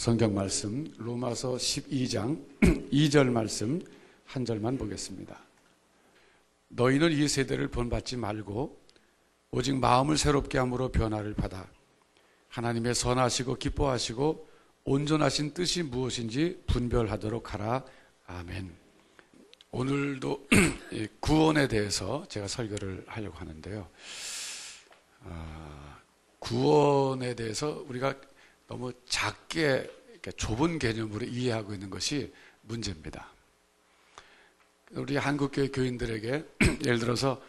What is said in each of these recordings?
성경 말씀 로마서 12장 2절 말씀 한 절만 보겠습니다. 너희는 이 세대를 본받지 말고 오직 마음을 새롭게 함으로 변화를 받아 하나님의 선하시고 기뻐하시고 온전하신 뜻이 무엇인지 분별하도록 하라. 아멘. 오늘도 구원에 대해서 제가 설교를 하려고 하는데요. 구원에 대해서 우리가 너무 작게 좁은 개념으로 이해하고 있는 것이 문제입니다. 우리 한국교회 교인들에게 예를 들어서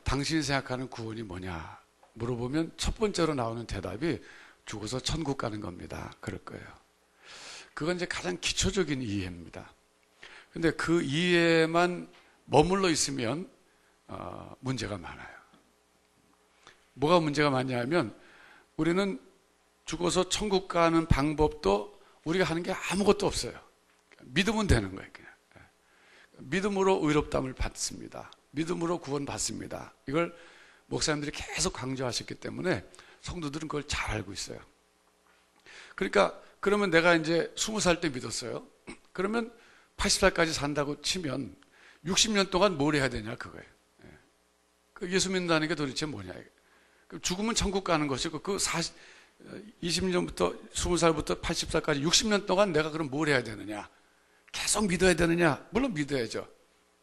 당신이 생각하는 구원이 뭐냐 물어보면 첫 번째로 나오는 대답이 죽어서 천국 가는 겁니다. 그럴 거예요. 그건 이제 가장 기초적인 이해입니다. 근데 그 이해만 머물러 있으면 문제가 많아요. 뭐가 문제가 많냐면 우리는 죽어서 천국 가는 방법도 우리가 하는 게 아무것도 없어요. 믿으면 되는 거예요. 그냥. 믿음으로 의롭다함을 받습니다. 믿음으로 구원 받습니다. 이걸 목사님들이 계속 강조하셨기 때문에 성도들은 그걸 잘 알고 있어요. 그러니까 그러면 내가 이제 20살 때 믿었어요. 그러면 80살까지 산다고 치면 60년 동안 뭘 해야 되냐 그거예요. 예수 믿는다는 게 도대체 뭐냐. 죽으면 천국 가는 것이고 그 20년부터 20살부터 80살까지 60년 동안 내가 그럼 뭘 해야 되느냐? 계속 믿어야 되느냐? 물론 믿어야죠.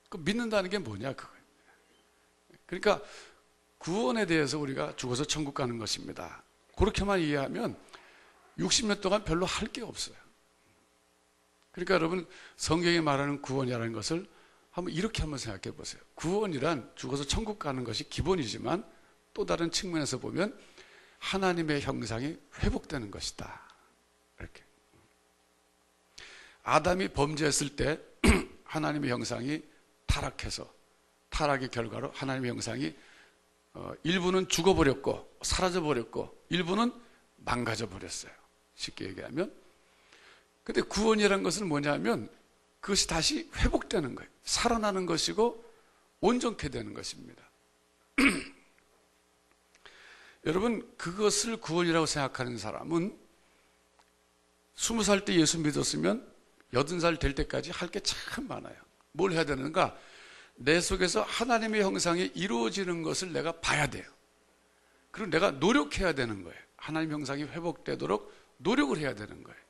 그 믿는다는 게 뭐냐 그거예요. 그러니까 구원에 대해서 우리가 죽어서 천국 가는 것입니다. 그렇게만 이해하면 60년 동안 별로 할 게 없어요. 그러니까 여러분 성경이 말하는 구원이라는 것을 이렇게 한번 생각해 보세요. 구원이란 죽어서 천국 가는 것이 기본이지만 또 다른 측면에서 보면 하나님의 형상이 회복되는 것이다. 이렇게. 아담이 범죄했을 때 하나님의 형상이 타락해서 타락의 결과로 하나님의 형상이 일부는 죽어버렸고 사라져버렸고 일부는 망가져버렸어요. 쉽게 얘기하면. 근데 구원이라는 것은 뭐냐면 그것이 다시 회복되는 거예요. 살아나는 것이고 온전케 되는 것입니다. 여러분 그것을 구원이라고 생각하는 사람은 20살 때 예수 믿었으면 80살 될 때까지 할 게 참 많아요. 뭘 해야 되는가? 내 속에서 하나님의 형상이 이루어지는 것을 내가 봐야 돼요. 그리고 내가 노력해야 되는 거예요. 하나님의 형상이 회복되도록 노력을 해야 되는 거예요.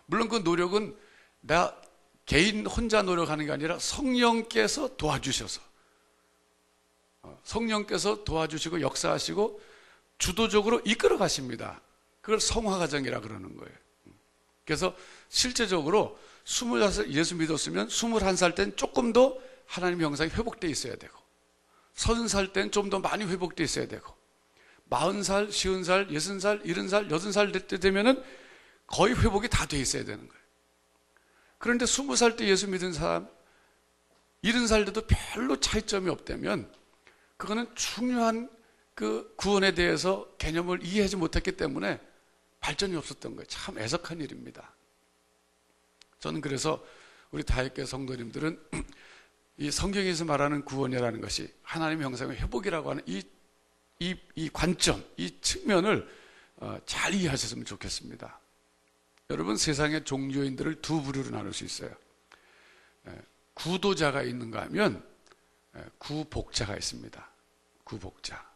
물론 그 노력은 나 개인 혼자 노력하는 게 아니라 성령께서 도와주셔서 성령께서 도와주시고 역사하시고 주도적으로 이끌어 가십니다. 그걸 성화과정이라 그러는 거예요. 그래서 실제적으로 20살 예수 믿었으면 21살 땐 조금 더 하나님의 형상이 회복되어 있어야 되고 30살 땐 좀 더 많이 회복되어 있어야 되고 40살, 50살, 60살, 70살, 80살 때 되면은 거의 회복이 다 돼 있어야 되는 거예요. 그런데 20살 때 예수 믿은 사람 70살 때도 별로 차이점이 없다면 그거는 중요한 그 구원에 대해서 개념을 이해하지 못했기 때문에 발전이 없었던 거예요. 참 애석한 일입니다. 저는 그래서 우리 다윗교회 성도님들은 이 성경에서 말하는 구원이라는 것이 하나님의 형상의 회복이라고 하는 이 관점, 이 측면을 잘 이해하셨으면 좋겠습니다. 여러분 세상의 종교인들을 두 부류로 나눌 수 있어요. 구도자가 있는가 하면 구복자가 있습니다. 구복자.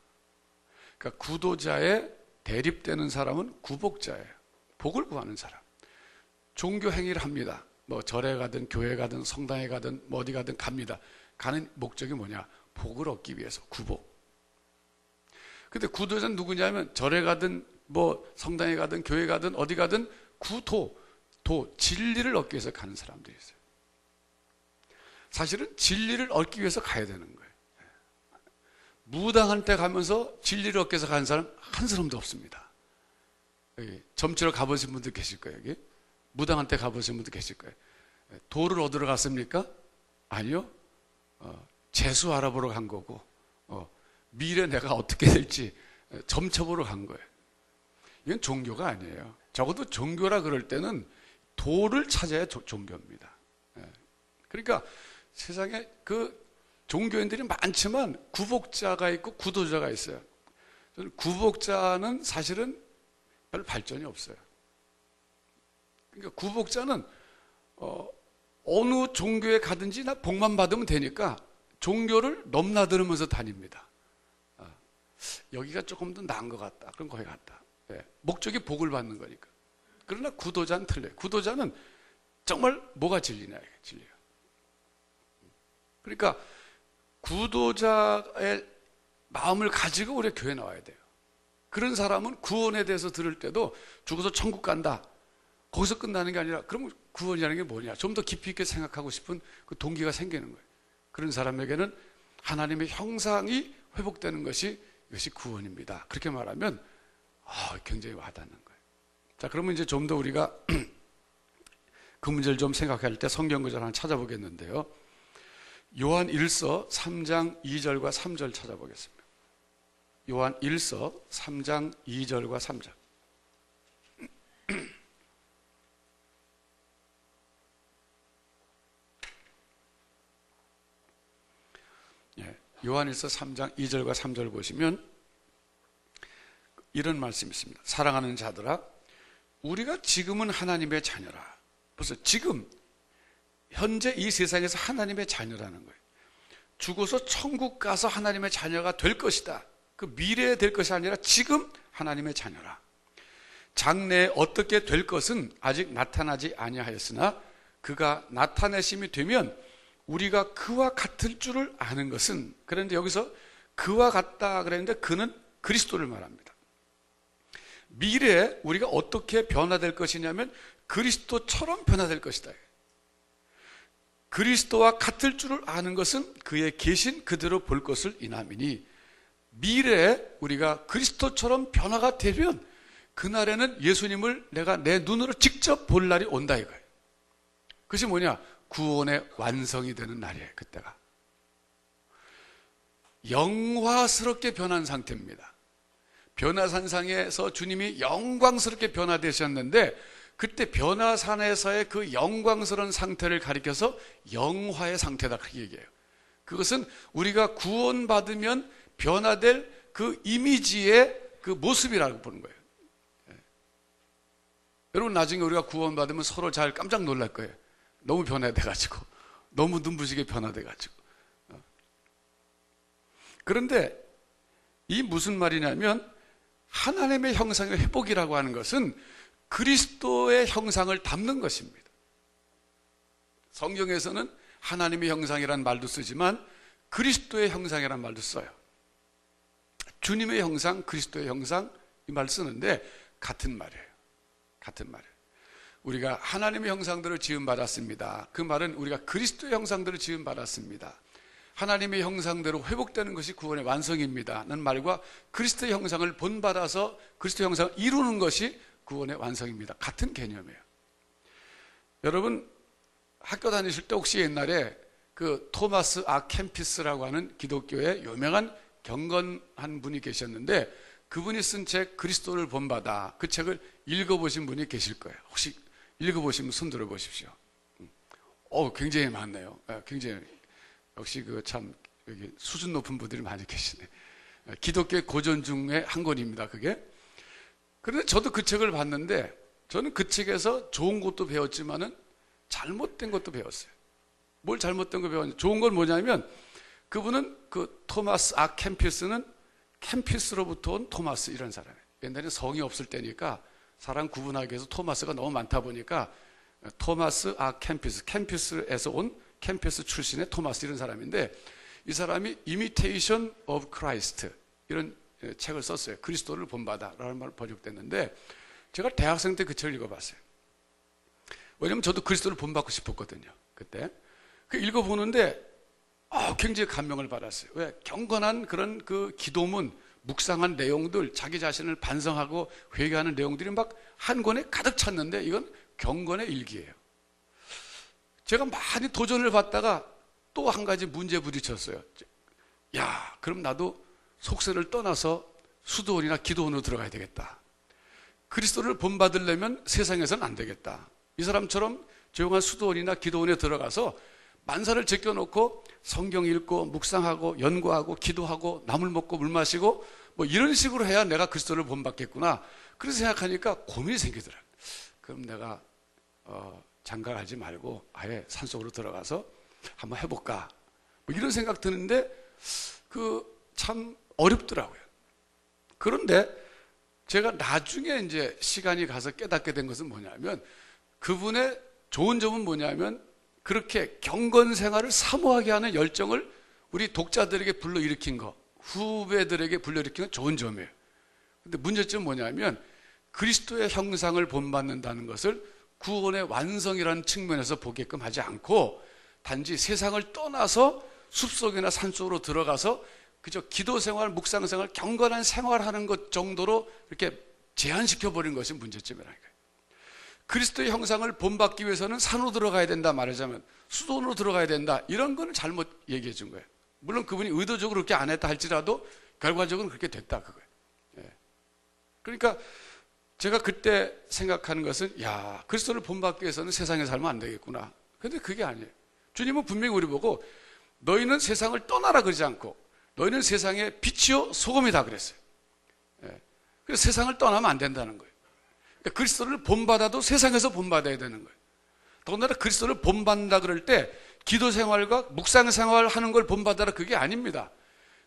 그러니까 구도자에 대립되는 사람은 구복자예요. 복을 구하는 사람. 종교 행위를 합니다. 뭐 절에 가든 교회 가든 성당에 가든 뭐 어디 가든 갑니다. 가는 목적이 뭐냐? 복을 얻기 위해서 구복. 근데 구도자는 누구냐면 절에 가든 뭐 성당에 가든 교회 가든 어디 가든 진리를 얻기 위해서 가는 사람들이 있어요. 사실은 진리를 얻기 위해서 가야 되는 거예요. 무당한 때 가면서 진리를 얻기 위해서 가는 사람 한 사람도 없습니다. 여기 점치러 가보신 분들 계실 거예요. 여기 무당한 때 가보신 분들 계실 거예요. 도를 얻으러 갔습니까? 아니요. 재수 알아보러 간 거고 미래 내가 어떻게 될지 점쳐보러 간 거예요. 이건 종교가 아니에요. 적어도 종교라 그럴 때는 도를 찾아야 종교입니다. 그러니까 세상에 그 종교인들이 많지만 구복자가 있고 구도자가 있어요. 구복자는 사실은 별 발전이 없어요. 그러니까 구복자는 어느 종교에 가든지 나 복만 받으면 되니까 종교를 넘나들으면서 다닙니다. 여기가 조금 더 나은 것 같다. 그럼 거기 갔다. 예, 목적이 복을 받는 거니까. 그러나 구도자는 틀려요. 구도자는 정말 뭐가 진리냐, 이게 진리예요. 그러니까 구도자의 마음을 가지고 우리가 교회에 나와야 돼요. 그런 사람은 구원에 대해서 들을 때도 죽어서 천국 간다. 거기서 끝나는 게 아니라 그럼 구원이라는 게 뭐냐? 좀 더 깊이 있게 생각하고 싶은 그 동기가 생기는 거예요. 그런 사람에게는 하나님의 형상이 회복되는 것이 이것이 구원입니다. 그렇게 말하면 굉장히 와닿는 거예요. 자, 그러면 이제 좀 더 우리가 그 문제를 좀 생각할 때 성경 구절 하나 찾아보겠는데요. 요한 1서 3장 2절과 3절 찾아보겠습니다. 요한 1서 3장 2절과 3절. 예, 요한 1서 3장 2절과 3절 보시면 이런 말씀이 있습니다. 사랑하는 자들아, 우리가 지금은 하나님의 자녀라. 벌써 지금 현재 이 세상에서 하나님의 자녀라는 거예요. 죽어서 천국 가서 하나님의 자녀가 될 것이다. 그 미래에 될 것이 아니라 지금 하나님의 자녀라. 장래에 어떻게 될 것은 아직 나타나지 아니하였으나 그가 나타내심이 되면 우리가 그와 같을 줄을 아는 것은, 그런데 여기서 그와 같다 그랬는데 그는 그리스도를 말합니다. 미래에 우리가 어떻게 변화될 것이냐면 그리스도처럼 변화될 것이다. 그리스도와 같을 줄을 아는 것은 그의 계신 그대로 볼 것을 인함이니, 미래에 우리가 그리스도처럼 변화가 되면 그날에는 예수님을 내가 내 눈으로 직접 볼 날이 온다 이거예요. 그것이 뭐냐? 구원의 완성이 되는 날이에요. 그때가 영화스럽게 변한 상태입니다. 변화산상에서 주님이 영광스럽게 변화되셨는데, 그때 변화산에서의 그 영광스러운 상태를 가리켜서 영화의 상태다 그렇게 얘기해요. 그것은 우리가 구원받으면 변화될 그 이미지의 그 모습이라고 보는 거예요. 여러분, 나중에 우리가 구원받으면 서로 잘 깜짝 놀랄 거예요. 너무 변화돼가지고, 너무 눈부시게 변화돼가지고. 그런데 이 무슨 말이냐면, 하나님의 형상의 회복이라고 하는 것은 그리스도의 형상을 담는 것입니다. 성경에서는 하나님의 형상이라는 말도 쓰지만 그리스도의 형상이라는 말도 써요. 주님의 형상, 그리스도의 형상, 이 말 쓰는데 같은 말이에요. 같은 말이에요. 우리가 하나님의 형상대로 지음받았습니다. 그 말은 우리가 그리스도의 형상대로 지음받았습니다. 하나님의 형상대로 회복되는 것이 구원의 완성입니다 는 말과 그리스도의 형상을 본받아서 그리스도의 형상을 이루는 것이 구원의 완성입니다. 같은 개념이에요. 여러분, 학교 다니실 때 혹시 옛날에 그 토마스 아 캠피스라고 하는 기독교의 유명한 경건한 분이 계셨는데, 그분이 쓴 책 그리스도를 본받아, 그 책을 읽어보신 분이 계실 거예요. 혹시 읽어보시면 손 들어보십시오. 굉장히 많네요. 굉장히, 역시 그 참 여기 수준 높은 분들이 많이 계시네. 기독교의 고전 중에 한 권입니다, 그게. 그런데 저도 그 책을 봤는데, 저는 그 책에서 좋은 것도 배웠지만은 잘못된 것도 배웠어요. 뭘 잘못된 거 배웠냐? 좋은 건 뭐냐면, 그분은 그 토마스 아 캠피스는 캠피스로부터 온 토마스, 이런 사람이에요. 옛날에 성이 없을 때니까 사람 구분하기 위해서 토마스가 너무 많다 보니까 토마스 아 캠피스, 캠피스에서 온 캠피스 출신의 토마스, 이런 사람인데, 이 사람이 Imitation of Christ 이런 책을 썼어요. 그리스도를 본받아 라는 말로 번역됐는데, 제가 대학생 때 그 책을 읽어봤어요. 왜냐면 저도 그리스도를 본받고 싶었거든요, 그때. 그 읽어보는데 굉장히 감명을 받았어요. 왜? 경건한 그런 그 기도문, 묵상한 내용들, 자기 자신을 반성하고 회개하는 내용들이 막 한 권에 가득 찼는데, 이건 경건의 일기예요. 제가 많이 도전을 받다가 또 한 가지 문제 부딪혔어요. 야, 그럼 나도 속세를 떠나서 수도원이나 기도원으로 들어가야 되겠다. 그리스도를 본받으려면 세상에서는 안 되겠다. 이 사람처럼 조용한 수도원이나 기도원에 들어가서 만사를 제껴놓고 성경 읽고 묵상하고 연구하고 기도하고 나물 먹고 물 마시고 뭐 이런 식으로 해야 내가 그리스도를 본받겠구나. 그래서 생각하니까 고민이 생기더라고요. 그럼 내가 장가가지 말고 아예 산속으로 들어가서 한번 해볼까? 뭐 이런 생각 드는데 참 어렵더라고요. 그런데 제가 나중에 이제 시간이 가서 깨닫게 된 것은 뭐냐면, 그분의 좋은 점은 뭐냐면 그렇게 경건 생활을 사모하게 하는 열정을 우리 독자들에게 불러일으킨 거, 후배들에게 불러일으킨 건 좋은 점이에요. 근데 문제점은 뭐냐면 그리스도의 형상을 본받는다는 것을 구원의 완성이라는 측면에서 보게끔 하지 않고 단지 세상을 떠나서 숲속이나 산속으로 들어가서 그저 기도 생활, 묵상 생활, 경건한 생활하는 것 정도로 이렇게 제한시켜 버린 것이 문제점이라니까요. 그리스도의 형상을 본받기 위해서는 산으로 들어가야 된다 말하자면 수도원으로 들어가야 된다, 이런 거는 잘못 얘기해 준 거예요. 물론 그분이 의도적으로 그렇게 안 했다 할지라도 결과적으로 그렇게 됐다 그거예요. 그러니까 제가 그때 생각하는 것은, 야, 그리스도를 본받기 위해서는 세상에 살면 안 되겠구나. 근데 그게 아니에요. 주님은 분명히 우리 보고 너희는 세상을 떠나라 그러지 않고 너희는 세상의 빛이요 소금이다 그랬어요. 그래서 세상을 떠나면 안 된다는 거예요. 그러니까 그리스도를 본받아도 세상에서 본받아야 되는 거예요. 더군다나 그리스도를 본받는다 그럴 때 기도 생활과 묵상 생활 하는 걸 본받아라, 그게 아닙니다.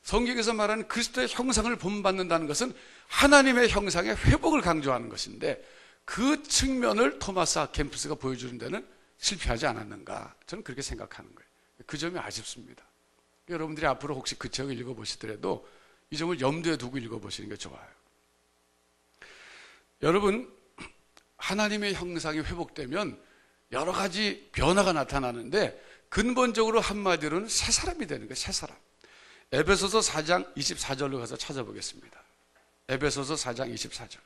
성경에서 말하는 그리스도의 형상을 본받는다는 것은 하나님의 형상의 회복을 강조하는 것인데, 그 측면을 토마스 아 캠프스가 보여주는 데는 실패하지 않았는가, 저는 그렇게 생각하는 거예요. 그 점이 아쉽습니다. 여러분들이 앞으로 혹시 그 책을 읽어보시더라도 이 점을 염두에 두고 읽어보시는 게 좋아요. 여러분, 하나님의 형상이 회복되면 여러 가지 변화가 나타나는데 근본적으로 한마디로는 새 사람이 되는 거예요. 새 사람. 에베소서 4장 24절로 가서 찾아보겠습니다. 에베소서 4장 24절.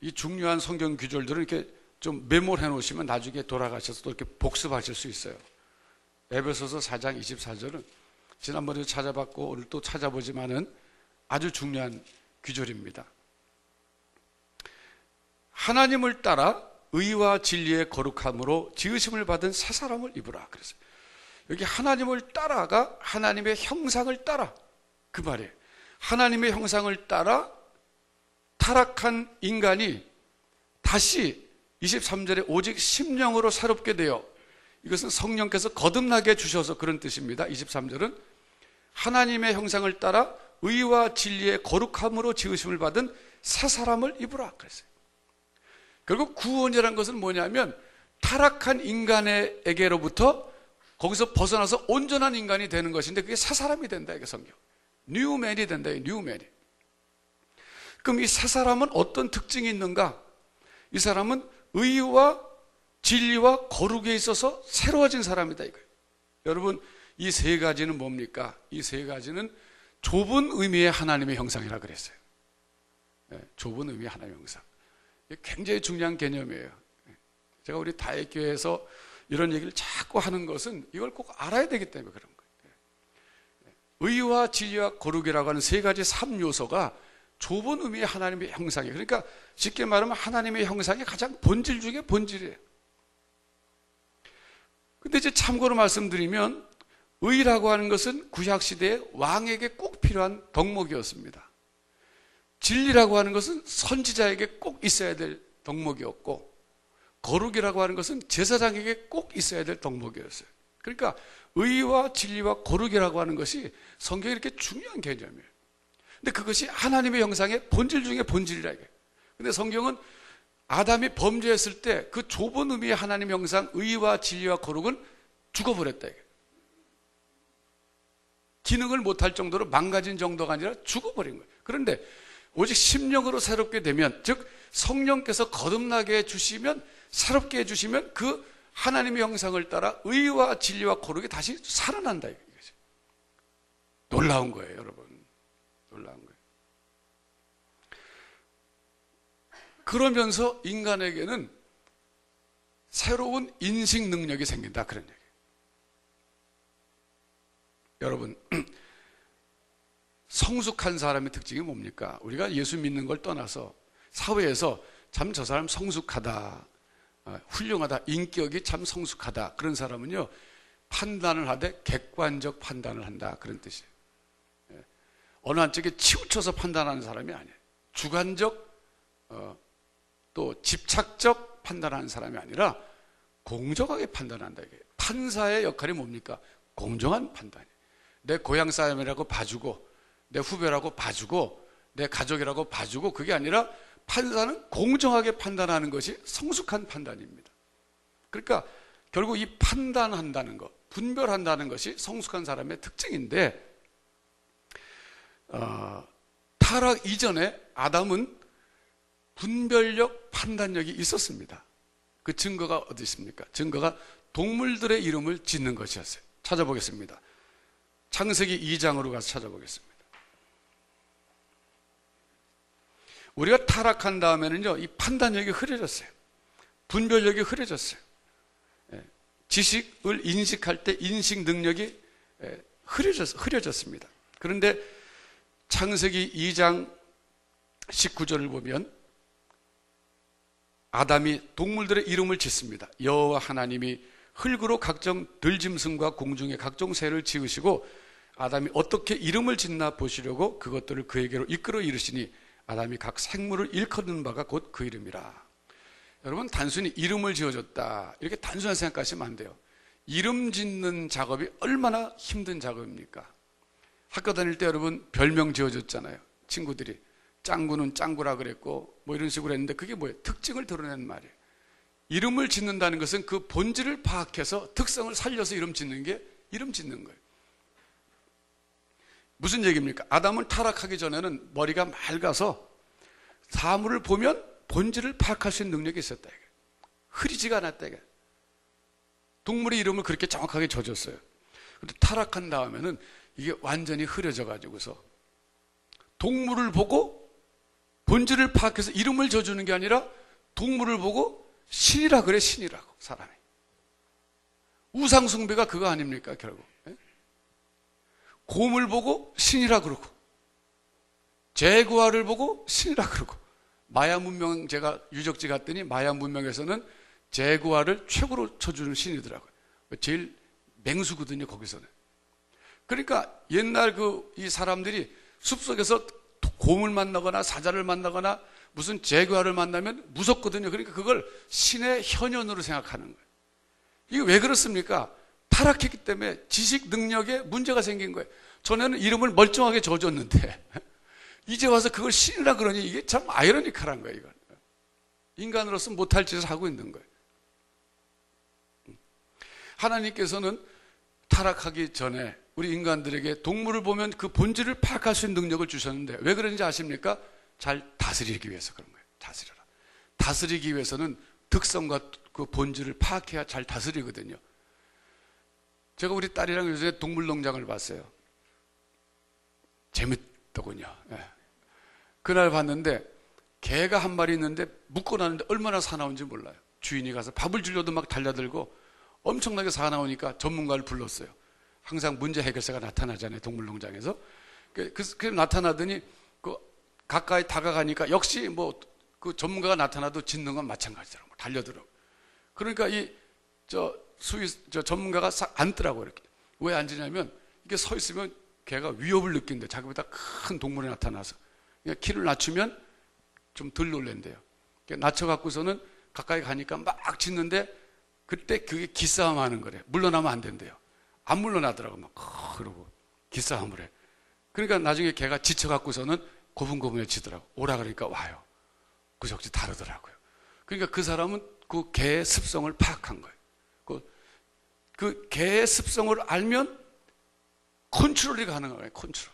이 중요한 성경 구절들은 이렇게 좀 메모를 해놓으시면 나중에 돌아가셔서 또 이렇게 복습하실 수 있어요. 에베소서 4장 24절은 지난번에도 찾아봤고 오늘 또 찾아보지만은 아주 중요한 구절입니다. 하나님을 따라 의와 진리의 거룩함으로 지으심을 받은 새 사람을 입으라 그랬어요. 여기 하나님을 따라가 하나님의 형상을 따라, 그 말이에요. 하나님의 형상을 따라 타락한 인간이 다시 23절에 오직 심령으로 새롭게 되어, 이것은 성령께서 거듭나게 주셔서 그런 뜻입니다. 23절은 하나님의 형상을 따라 의와 진리의 거룩함으로 지으심을 받은 새 사람을 입으라 그랬어요. 결국 구원이라는 것은 뭐냐면 타락한 인간에게로부터 거기서 벗어나서 온전한 인간이 되는 것인데, 그게 새 사람이 된다, 이게 성경. 뉴맨이 된다, 뉴맨이. 그럼 이 새 사람은 어떤 특징이 있는가? 이 사람은 의와 진리와 거룩에 있어서 새로워진 사람이다, 이거예요. 여러분, 이 세 가지는 뭡니까? 이 세 가지는 좁은 의미의 하나님의 형상이라 그랬어요. 좁은 의미의 하나님의 형상. 굉장히 중요한 개념이에요. 제가 우리 다액교회에서 이런 얘기를 자꾸 하는 것은 이걸 꼭 알아야 되기 때문에 그런 거예요. 의와 진리와 거룩이라고 하는 세 가지 3요소가 좁은 의미의 하나님의 형상이에요. 그러니까 쉽게 말하면 하나님의 형상이 가장 본질 중에 본질이에요. 근데 이제 참고로 말씀드리면 의라고 하는 것은 구약시대에 왕에게 꼭 필요한 덕목이었습니다. 진리라고 하는 것은 선지자에게 꼭 있어야 될 덕목이었고, 거룩이라고 하는 것은 제사장에게 꼭 있어야 될 덕목이었어요. 그러니까 의와 진리와 거룩이라고 하는 것이 성경에 이렇게 중요한 개념이에요. 근데 그것이 하나님의 형상의 본질 중에 본질이라 이거예요. 근데 성경은 아담이 범죄했을 때 그 좁은 의미의 하나님의 형상, 의와 진리와 거룩은 죽어버렸다 이거예요. 기능을 못할 정도로 망가진 정도가 아니라 죽어버린 거예요. 그런데 오직 심령으로 새롭게 되면, 즉 성령께서 거듭나게 해주시면, 새롭게 해주시면 그 하나님의 형상을 따라 의와 진리와 거룩이 다시 살아난다 이거죠. 놀라운 거예요, 여러분. 놀라운 거예요. 그러면서 인간에게는 새로운 인식 능력이 생긴다, 그런 얘기예요. 여러분, 성숙한 사람의 특징이 뭡니까? 우리가 예수 믿는 걸 떠나서 사회에서 참 저 사람 성숙하다, 훌륭하다, 인격이 참 성숙하다, 그런 사람은요 판단을 하되 객관적 판단을 한다, 그런 뜻이에요. 어느 한쪽에 치우쳐서 판단하는 사람이 아니에요. 주관적 또 집착적 판단하는 사람이 아니라 공정하게 판단한다. 이게 판사의 역할이 뭡니까? 공정한 판단이. 내 고향 사람이라고 봐주고 내 후배라고 봐주고 내 가족이라고 봐주고, 그게 아니라 판사는 공정하게 판단하는 것이 성숙한 판단입니다. 그러니까 결국 이 판단한다는 것, 분별한다는 것이 성숙한 사람의 특징인데, 타락 이전에 아담은 분별력, 판단력이 있었습니다. 그 증거가 어디 있습니까? 증거가 동물들의 이름을 짓는 것이었어요. 찾아보겠습니다. 창세기 2장으로 가서 찾아보겠습니다. 우리가 타락한 다음에는요, 이 판단력이 흐려졌어요. 분별력이 흐려졌어요. 지식을 인식할 때 인식 능력이 흐려졌습니다. 그런데 창세기 2장 19절을 보면 아담이 동물들의 이름을 짓습니다. 여호와 하나님이 흙으로 각종 들짐승과 공중의 각종 새를 지으시고 아담이 어떻게 이름을 짓나 보시려고 그것들을 그에게로 이끌어 이르시니 아담이 각 생물을 일컫는 바가 곧 그 이름이라. 여러분, 단순히 이름을 지어줬다 이렇게 단순하게 생각하시면 안 돼요. 이름 짓는 작업이 얼마나 힘든 작업입니까? 학교 다닐 때 여러분 별명 지어줬잖아요. 친구들이 짱구는 짱구라 그랬고 뭐 이런 식으로 했는데, 그게 뭐예요? 특징을 드러내는 말이에요. 이름을 짓는다는 것은 그 본질을 파악해서 특성을 살려서 이름 짓는 게 이름 짓는 거예요. 무슨 얘기입니까? 아담은 타락하기 전에는 머리가 맑아서 사물을 보면 본질을 파악할 수 있는 능력이 있었다. 이게. 흐리지가 않았다. 이게. 동물의 이름을 그렇게 정확하게 져줬어요. 그런데 타락한 다음에는 이게 완전히 흐려져 가지고서 동물을 보고 본질을 파악해서 이름을 져주는 게 아니라 동물을 보고 신이라 그래, 신이라고, 사람이. 우상숭배가 그거 아닙니까, 결국. 곰을 보고 신이라 그러고, 제구아를 보고 신이라 그러고, 마야 문명, 제가 유적지 갔더니 마야 문명에서는 제구아를 최고로 쳐주는 신이더라고요. 제일 맹수거든요, 거기서는. 그러니까 옛날 이 사람들이 숲속에서 곰을 만나거나 사자를 만나거나 무슨 제구아를 만나면 무섭거든요. 그러니까 그걸 신의 현현으로 생각하는 거예요. 이게 왜 그렇습니까? 타락했기 때문에 지식 능력에 문제가 생긴 거예요. 전에는 이름을 멀쩡하게 져줬는데 이제 와서 그걸 신이라 그러니 이게 참 아이러니컬한 거예요. 이건. 인간으로서 못할 짓을 하고 있는 거예요. 하나님께서는 타락하기 전에 우리 인간들에게 동물을 보면 그 본질을 파악할 수 있는 능력을 주셨는데, 왜 그런지 아십니까? 잘 다스리기 위해서 그런 거예요. 다스려라. 다스리기 위해서는 특성과 그 본질을 파악해야 잘 다스리거든요. 제가 우리 딸이랑 요즘에 동물농장을 봤어요. 재밌더군요. 예. 그날 봤는데 개가 한 마리 있는데 묶어놨는데 얼마나 사나운지 몰라요. 주인이 가서 밥을 주려도 막 달려들고 엄청나게 사나우니까 전문가를 불렀어요. 항상 문제 해결사가 나타나잖아요, 동물농장에서. 그 나타나더니 가까이 다가가니까 역시 그 전문가가 나타나도 짖는 건 마찬가지더라고요. 달려들어. 그러니까 전문가가 앉더라고요, 이렇게. 왜 앉으냐면 이게 서 있으면 걔가 위협을 느낀대. 자기보다 큰 동물이 나타나서. 그러니까 키를 낮추면 좀 덜 놀랜대요. 낮춰갖고서는 가까이 가니까 막 짖는데 그때 그게 기싸움 하는 거래. 물러나면 안 된대요. 안 물러나더라고. 막 그러고 기싸움을 해. 그러니까 나중에 걔가 지쳐갖고서는 고분고분해지더라고. 오라 그러니까 와요. 그저께 다르더라고요. 그러니까 그 사람은 그 개의 습성을 파악한 거예요. 그 개의 습성을 알면 컨트롤이 가능해요. 컨트롤.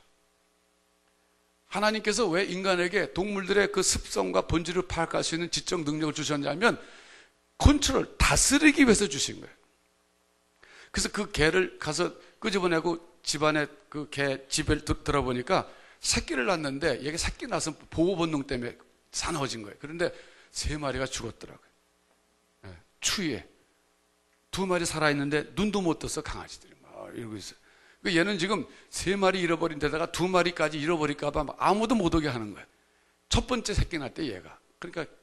하나님께서 왜 인간에게 동물들의 그 습성과 본질을 파악할 수 있는 지적 능력을 주셨냐면 컨트롤, 다스리기 위해서 주신 거예요. 그래서 그 개를 가서 끄집어내고 집안에 그 개 집에 들어보니까 새끼를 낳았는데 얘가 새끼 낳아서 보호 본능 때문에 사나워진 거예요. 그런데 3마리가 죽었더라고요. 네, 추위에. 2마리 살아있는데 눈도 못 떠서 강아지들이 막 이러고 있어요. 얘는 지금 3마리 잃어버린 데다가 2마리까지 잃어버릴까봐 아무도 못 오게 하는 거예요. 첫 번째 새끼 낳을 때 얘가. 그러니까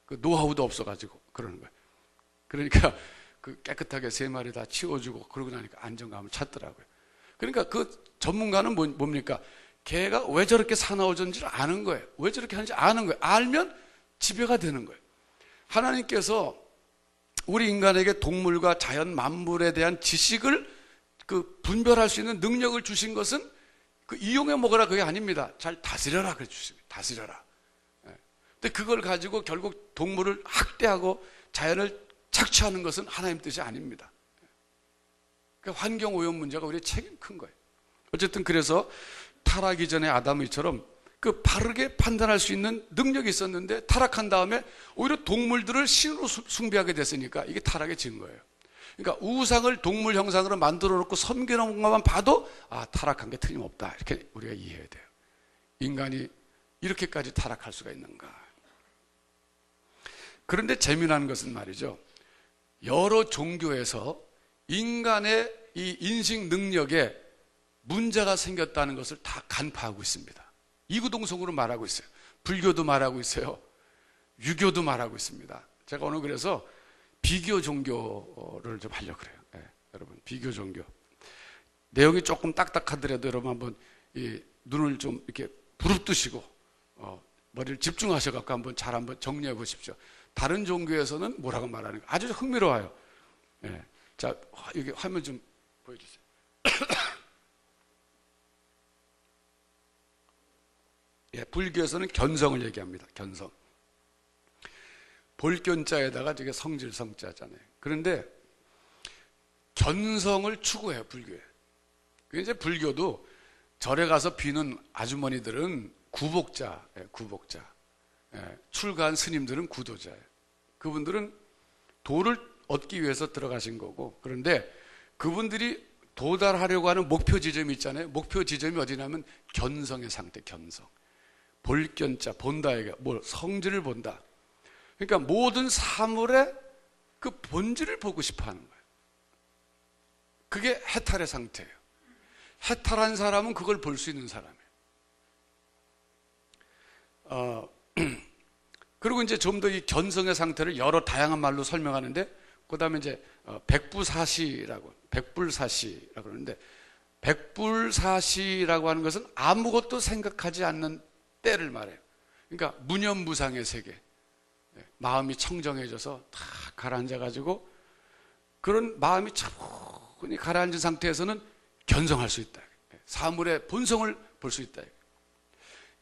그 노하우도 없어가지고 그러는 거예요. 그러니까 그 깨끗하게 3마리 다 치워주고 그러고 나니까 안정감을 찾더라고요. 그러니까 그 전문가는 뭡니까? 개가 왜 저렇게 사나워졌는지를 아는 거예요. 왜 저렇게 하는지 아는 거예요. 알면 지배가 되는 거예요. 하나님께서 우리 인간에게 동물과 자연 만물에 대한 지식을 분별할 수 있는 능력을 주신 것은 이용해 먹으라 그게 아닙니다. 잘 다스려라 그래 주십니다. 다스려라. 근데 그걸 가지고 결국 동물을 학대하고 자연을 착취하는 것은 하나님 뜻이 아닙니다. 환경 오염 문제가 우리의 책임 큰 거예요. 어쨌든 그래서 타락이 전에 아담이처럼 바르게 판단할 수 있는 능력이 있었는데 타락한 다음에 오히려 동물들을 신으로 숭배하게 됐으니까 이게 타락의 증거예요. 그러니까 우상을 동물 형상으로 만들어 놓고 섬겨놓은 것만 봐도 타락한 게 틀림없다 이렇게 우리가 이해해야 돼요. 인간이 이렇게까지 타락할 수가 있는가. 그런데 재미난 것은 말이죠, 여러 종교에서 인간의 이 인식 능력에 문제가 생겼다는 것을 다 간파하고 있습니다. 이구동성으로 말하고 있어요. 불교도 말하고 있어요. 유교도 말하고 있습니다. 제가 오늘 그래서 비교 종교를 좀 하려고 그래요. 여러분, 비교 종교. 내용이 조금 딱딱하더라도 여러분 한번 눈을 좀 이렇게 부릅뜨시고 머리를 집중하셔갖고 한번 정리해 보십시오. 다른 종교에서는 뭐라고 말하는가 아주 흥미로워요. 자, 여기 화면 좀 보여주세요. 불교에서는 견성을 얘기합니다. 견성. 볼견자에다가 저게 성질 성자잖아요. 그런데 견성을 추구해요, 불교에. 이제 불교도 절에 가서 비는 아주머니들은 구복자, 구복자. 출가한 스님들은 구도자예요. 그분들은 도를 얻기 위해서 들어가신 거고, 그런데 그분들이 도달하려고 하는 목표 지점이 있잖아요. 목표 지점이 어디냐면 견성의 상태, 견성. 볼견자, 본다에게 성질을 본다. 그러니까 모든 사물의 그 본질을 보고 싶어 하는 거예요. 그게 해탈의 상태예요. 해탈한 사람은 그걸 볼 수 있는 사람이에요. 그리고 이제 좀 더 이 견성의 상태를 여러 다양한 말로 설명하는데, 그 다음에 이제 백불사시라고 그러는데, 백불사시라고 하는 것은 아무것도 생각하지 않는 때를 말해요. 그러니까 무념무상의 세계. 마음이 청정해져서 다 가라앉아가지고 그런 마음이 차분히 가라앉은 상태에서는 견성할 수 있다. 사물의 본성을 볼 수 있다.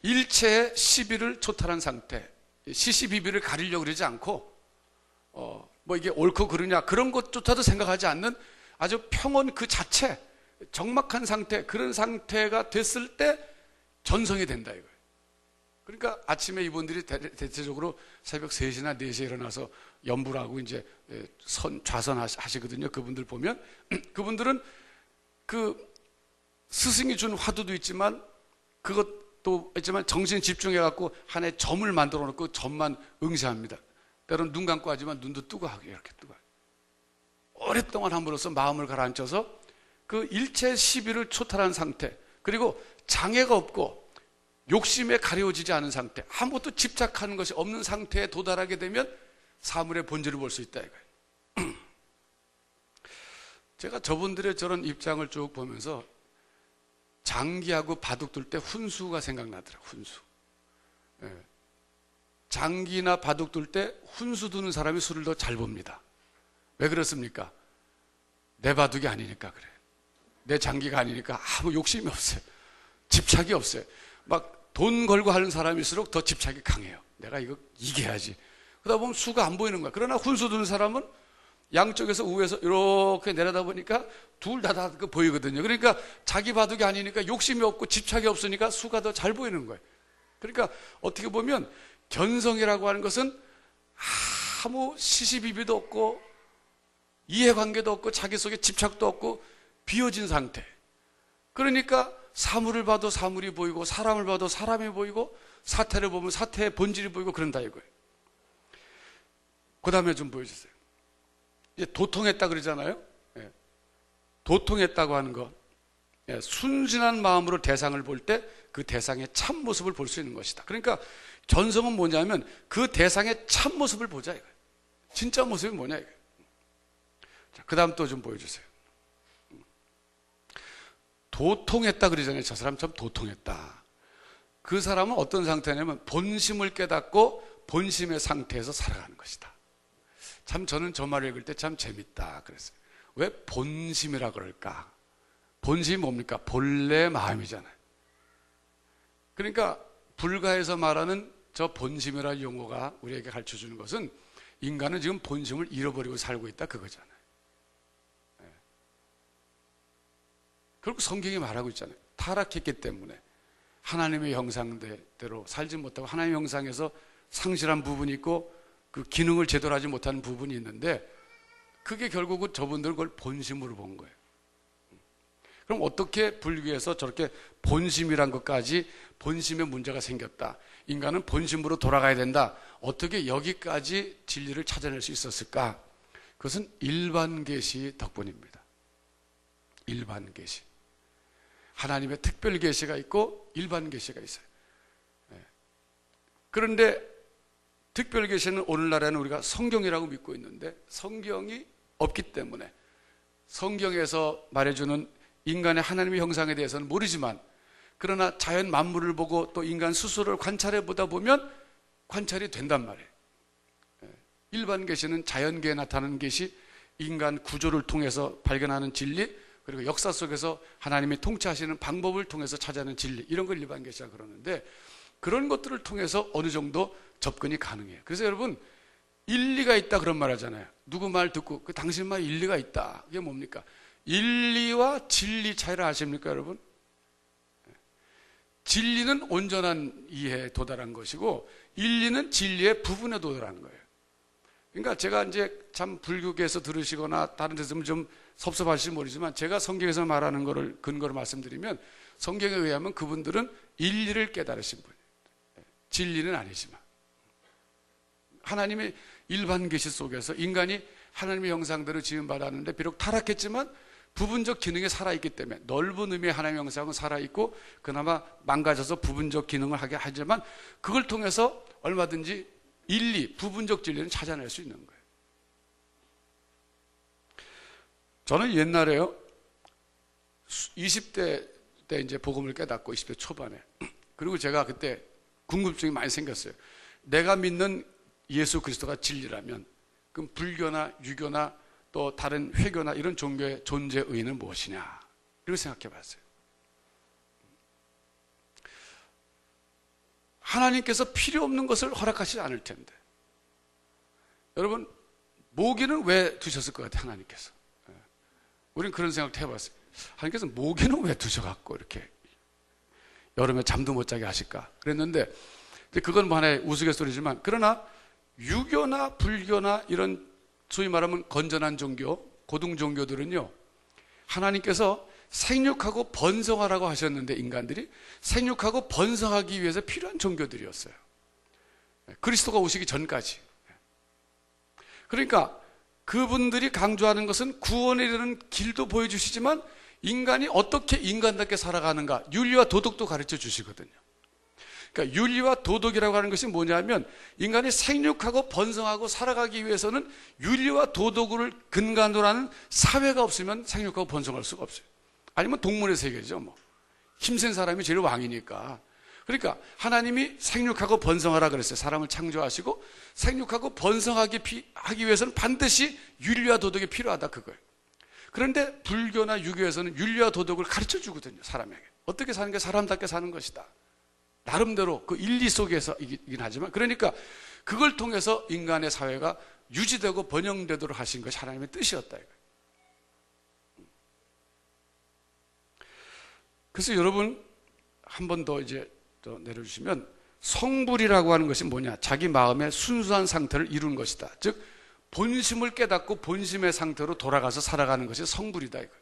일체의 시비를 초탈한 상태. 시시비비를 가리려고 그러지 않고 이게 옳고 그르냐 그런 것조차도 생각하지 않는 아주 평온 그 자체, 적막한 상태, 그런 상태가 됐을 때 전성이 된다 이거예요. 그러니까 아침에 이분들이 대체적으로 새벽 3시나 4시에 일어나서 연불 하고 이제 좌선 하시거든요. 그분들 보면 그분들은 그 스승이 준 화두도 있지만 그것도 있지만 정신 집중해 갖고 하나의 점을 만들어 놓고 점만 응시합니다. 때로는 눈 감고 하지만 눈도 뜨고 하고 이렇게 뜨고 오랫동안 함으로써 마음을 가라앉혀서 그 일체 시비를 초탈한 상태, 그리고 장애가 없고 욕심에 가려워지지 않은 상태, 아무것도 집착하는 것이 없는 상태에 도달하게 되면 사물의 본질을 볼 수 있다 이거예요. 제가 저분들의 저런 입장을 쭉 보면서 장기하고 바둑 둘 때 훈수가 생각나더라고요. 훈수. 장기나 바둑 둘 때 훈수 두는 사람이 수를 더 잘 봅니다. 왜 그렇습니까? 내 바둑이 아니니까 그래. 내 장기가 아니니까 아무 욕심이 없어요. 집착이 없어요. 막 돈 걸고 하는 사람일수록 더 집착이 강해요. 내가 이거 이겨야지. 그러다 보면 수가 안 보이는 거야. 그러나 훈수 두는 사람은 양쪽에서 우에서 이렇게 내려다 보니까 둘 다 보이거든요. 그러니까 자기 바둑이 아니니까 욕심이 없고 집착이 없으니까 수가 더 잘 보이는 거예요. 그러니까 어떻게 보면 견성이라고 하는 것은 아무 시시비비도 없고 이해관계도 없고 자기 속에 집착도 없고 비어진 상태. 그러니까 사물을 봐도 사물이 보이고 사람을 봐도 사람이 보이고 사태를 보면 사태의 본질이 보이고 그런다 이거예요. 그 다음에 좀 보여주세요. 이제 도통했다 그러잖아요. 도통했다고 하는 것, 순진한 마음으로 대상을 볼 때 그 대상의 참모습을 볼 수 있는 것이다. 그러니까 견성은 뭐냐면 그 대상의 참모습을 보자 이거예요. 진짜 모습이 뭐냐 이거예요. 자, 그 다음 또 좀 보여주세요. 도통했다 그러잖아요. 저 사람 참 도통했다. 그 사람은 어떤 상태냐면 본심을 깨닫고 본심의 상태에서 살아가는 것이다. 참 저는 저 말을 읽을 때 참 재밌다 그랬어요. 왜 본심이라 그럴까? 본심이 뭡니까? 본래 마음이잖아요. 그러니까 불가에서 말하는 저 본심이라는 용어가 우리에게 가르쳐주는 것은 인간은 지금 본심을 잃어버리고 살고 있다 그거잖아요. 그리고 성경이 말하고 있잖아요. 타락했기 때문에 하나님의 형상대로 살지 못하고 하나님의 형상에서 상실한 부분이 있고 그 기능을 제대로 하지 못하는 부분이 있는데 그게 결국은 저분들은 그걸 본심으로 본 거예요. 그럼 어떻게 불교에서 저렇게 본심이란 것까지 본심에 문제가 생겼다. 인간은 본심으로 돌아가야 된다. 어떻게 여기까지 진리를 찾아낼 수 있었을까? 그것은 일반 계시 덕분입니다. 일반 계시. 하나님의 특별 계시가 있고 일반 계시가 있어요. 그런데 특별 계시는 오늘날에는 우리가 성경이라고 믿고 있는데 성경이 없기 때문에 성경에서 말해주는 인간의 하나님의 형상에 대해서는 모르지만 그러나 자연 만물을 보고 또 인간 스스로를 관찰해 보다 보면 관찰이 된단 말이에요. 일반 계시는 자연계에 나타나는 계시, 인간 구조를 통해서 발견하는 진리, 그리고 역사 속에서 하나님이 통치하시는 방법을 통해서 찾아내는 진리, 이런 걸 일반 계시라 그러는데 그런 것들을 통해서 어느 정도 접근이 가능해요. 그래서 여러분 일리가 있다 그런 말 하잖아요. 누구 말 듣고 그 당신 말 일리가 있다. 이게 뭡니까? 일리와 진리 차이를 아십니까 여러분? 진리는 온전한 이해에 도달한 것이고 일리는 진리의 부분에 도달한 거예요. 그러니까 제가 이제 참 불교계에서 들으시거나 다른 데서 좀 섭섭하실지 모르지만 제가 성경에서 말하는 거를 근거로 말씀드리면 성경에 의하면 그분들은 일리를 깨달으신 분이에요. 진리는 아니지만 하나님의 일반 계시 속에서 인간이 하나님의 형상대로 지음받았는데 비록 타락했지만 부분적 기능이 살아있기 때문에 넓은 의미의 하나님의 형상은 살아있고 그나마 망가져서 부분적 기능을 하게 하지만 그걸 통해서 얼마든지 일리, 부분적 진리는 찾아낼 수 있는 거예요. 저는 옛날에요 20대 때 이제 복음을 깨닫고 20대 초반에 그리고 제가 그때 궁금증이 많이 생겼어요. 내가 믿는 예수 그리스도가 진리라면 그럼 불교나 유교나 또 다른 회교나 이런 종교의 존재 의의는 무엇이냐 이렇게 생각해 봤어요. 하나님께서 필요 없는 것을 허락하시지 않을 텐데 여러분 모기는 왜 두셨을 것 같아요? 하나님께서. 우리는 그런 생각도 해봤어요. 하나님께서 모기는 왜 두셔갖고 이렇게 여름에 잠도 못 자게 하실까 그랬는데 그건 뭐 하나의 우스갯소리지만 그러나 유교나 불교나 이런 소위 말하면 건전한 종교, 고등 종교들은요 하나님께서 생육하고 번성하라고 하셨는데 인간들이 생육하고 번성하기 위해서 필요한 종교들이었어요. 그리스도가 오시기 전까지. 그러니까 그분들이 강조하는 것은 구원에 이르는 길도 보여주시지만 인간이 어떻게 인간답게 살아가는가 윤리와 도덕도 가르쳐 주시거든요. 그러니까 윤리와 도덕이라고 하는 것이 뭐냐면 인간이 생육하고 번성하고 살아가기 위해서는 윤리와 도덕을 근간으로 하는 사회가 없으면 생육하고 번성할 수가 없어요. 아니면 동물의 세계죠. 뭐 힘센 사람이 제일 왕이니까. 그러니까 하나님이 생육하고 번성하라 그랬어요. 사람을 창조하시고 생육하고 번성하기 위해서는 반드시 윤리와 도덕이 필요하다 그거예요. 그런데 불교나 유교에서는 윤리와 도덕을 가르쳐 주거든요. 사람에게 어떻게 사는 게 사람답게 사는 것이다. 나름대로 그 일리 속에서이긴 하지만 그러니까 그걸 통해서 인간의 사회가 유지되고 번영되도록 하신 것이 하나님의 뜻이었다 이거예요. 그래서 여러분 한 번 더 이제 또 내려주시면 성불이라고 하는 것이 뭐냐? 자기 마음의 순수한 상태를 이루는 것이다. 즉 본심을 깨닫고 본심의 상태로 돌아가서 살아가는 것이 성불이다 이거예요.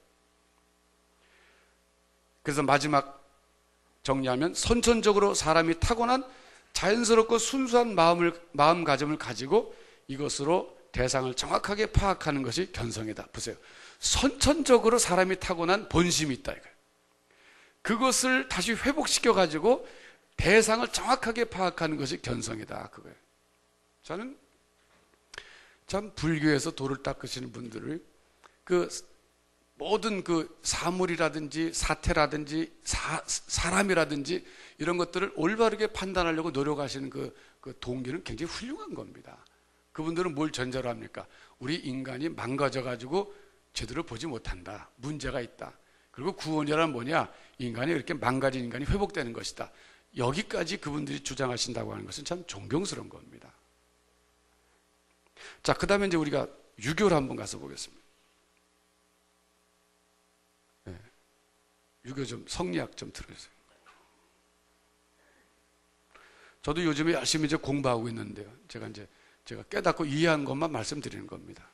그래서 마지막 정리하면 선천적으로 사람이 타고난 자연스럽고 순수한 마음가짐을 가지고 이것으로 대상을 정확하게 파악하는 것이 견성이다. 보세요. 선천적으로 사람이 타고난 본심이 있다 이거예요. 그것을 다시 회복시켜 가지고 대상을 정확하게 파악하는 것이 견성이다 그거예요. 저는 참 불교에서 도를 닦으시는 분들을 모든 그 사물이라든지 사태라든지 사람이라든지 이런 것들을 올바르게 판단하려고 노력하시는 그 동기는 굉장히 훌륭한 겁니다. 그분들은 뭘 전제로 합니까? 우리 인간이 망가져가지고 제대로 보지 못한다. 문제가 있다. 그리고 구원이란 뭐냐? 인간이 이렇게 망가진 인간이 회복되는 것이다. 여기까지 그분들이 주장하신다고 하는 것은 참 존경스러운 겁니다. 자, 그 다음에 이제 우리가 유교를 한번 가서 보겠습니다. 네. 유교 좀, 성리학 좀 들어주세요. 저도 요즘에 열심히 이제 공부하고 있는데요. 제가 깨닫고 이해한 것만 말씀드리는 겁니다.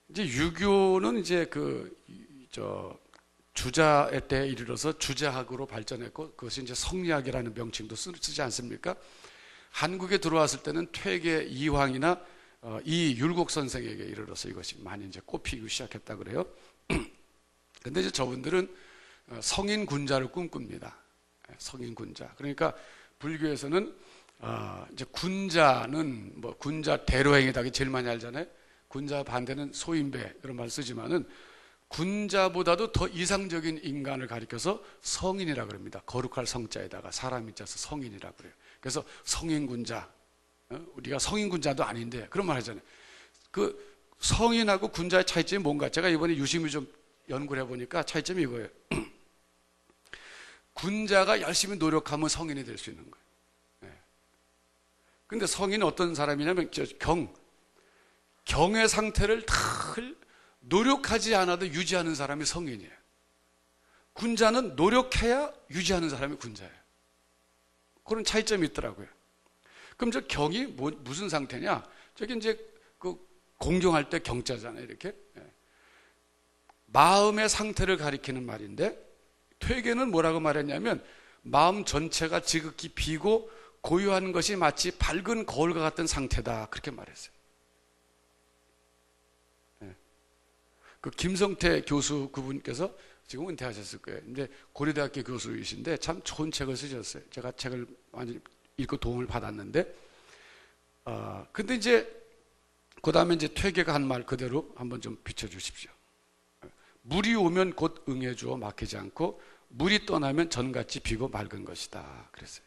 이제 유교는 이제 주자의 때에 이르러서 주자학으로 발전했고, 그것이 이제 성리학이라는 명칭도 쓰지 않습니까? 한국에 들어왔을 때는 퇴계 이황이나 이율곡 선생에게 이르러서 이것이 많이 이제 꼽히기 시작했다 그래요. 근데 이제 저분들은 성인 군자를 꿈꿉니다. 성인 군자. 그러니까 불교에서는 이제 군자는 뭐 군자 대로행이다 제일 많이 알잖아요. 군자 반대는 소인배 그런 말 쓰지만은 군자보다도 더 이상적인 인간을 가리켜서 성인이라 그럽니다. 거룩할 성자에다가 사람이 짜서 성인이라 그래요. 그래서 성인군자, 우리가 성인군자도 아닌데 그런 말 하잖아요. 그 성인하고 군자의 차이점이 뭔가? 제가 이번에 유심히 좀 연구를 해보니까 차이점이 이거예요. 군자가 열심히 노력하면 성인이 될 수 있는 거예요. 근데 성인은 어떤 사람이냐면 경의 상태를 늘 노력하지 않아도 유지하는 사람이 성인이에요. 군자는 노력해야 유지하는 사람이 군자예요. 그런 차이점이 있더라고요. 그럼 저 경이 무슨 상태냐? 저기 이제 그 공경할 때 경자잖아요, 이렇게. 마음의 상태를 가리키는 말인데, 퇴계는 뭐라고 말했냐면, 마음 전체가 지극히 비고 고요한 것이 마치 밝은 거울과 같은 상태다. 그렇게 말했어요. 그 김성태 교수 그분께서 지금 은퇴하셨을 거예요. 근데 고려대학교 교수이신데 참 좋은 책을 쓰셨어요. 제가 책을 많이 읽고 도움을 받았는데, 근데 이제 그 다음에 이제 퇴계가 한 말 그대로 한번 좀 비춰주십시오. 물이 오면 곧 응해주어 막히지 않고 물이 떠나면 전같이 비고 맑은 것이다. 그랬어요.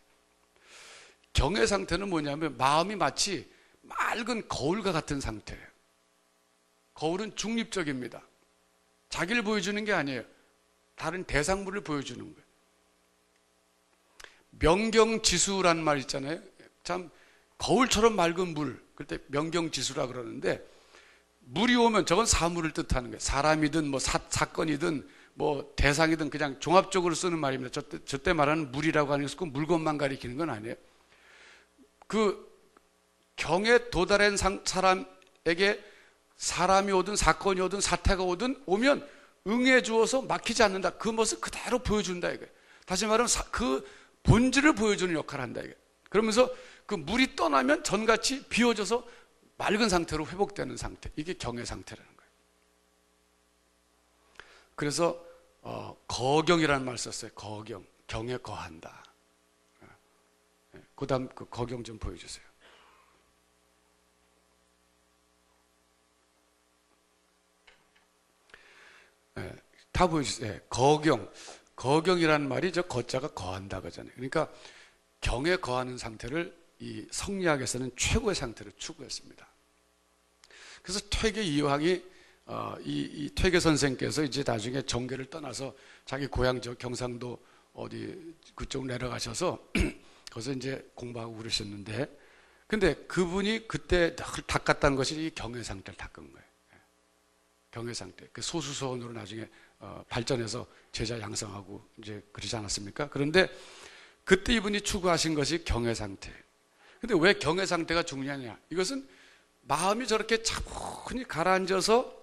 경의 상태는 뭐냐면 마음이 마치 맑은 거울과 같은 상태예요. 거울은 중립적입니다. 자기를 보여주는 게 아니에요. 다른 대상물을 보여주는 거예요. 명경지수라는 말 있잖아요. 참 거울처럼 맑은 물, 그때 명경지수라 그러는데, 물이 오면 저건 사물을 뜻하는 거예요. 사람이든 뭐 사건이든 뭐 대상이든 그냥 종합적으로 쓰는 말입니다. 저때 말하는 물이라고 하는 것은 물건만 가리키는 건 아니에요. 그 경에 도달한 사람에게 사람이 오든 사건이 오든 사태가 오면 응해 주어서 막히지 않는다. 그 모습 그대로 보여준다 이거예요. 다시 말하면 그 본질을 보여주는 역할을 한다 이거예요. 그러면서 그 물이 떠나면 전같이 비워져서 맑은 상태로 회복되는 상태. 이게 경의 상태라는 거예요. 그래서 거경이라는 말 썼어요. 거경. 경에 거한다. 그 다음 그 거경 좀 보여주세요. 다 보여주세요. 거경. 거경이라는 말이 저 거자가 거한다 그러잖아요. 그러니까 경에 거하는 상태를 이 성리학에서는 최고의 상태를 추구했습니다. 그래서 퇴계 이황이 이 퇴계 선생께서 이제 나중에 정계를 떠나서 자기 고향 저 경상도 어디 그쪽 내려가셔서 거기서 이제 공부하고 그러셨는데, 근데 그분이 그때 닦았다는 것이 이 경의 상태를 닦은 거예요. 경의 상태. 그 소수서원으로 나중에 발전해서 제자 양성하고 이제 그러지 않았습니까? 그런데 그때 이분이 추구하신 것이 경의 상태. 근데 왜 경의 상태가 중요하냐? 이것은 마음이 저렇게 차분히 가라앉아서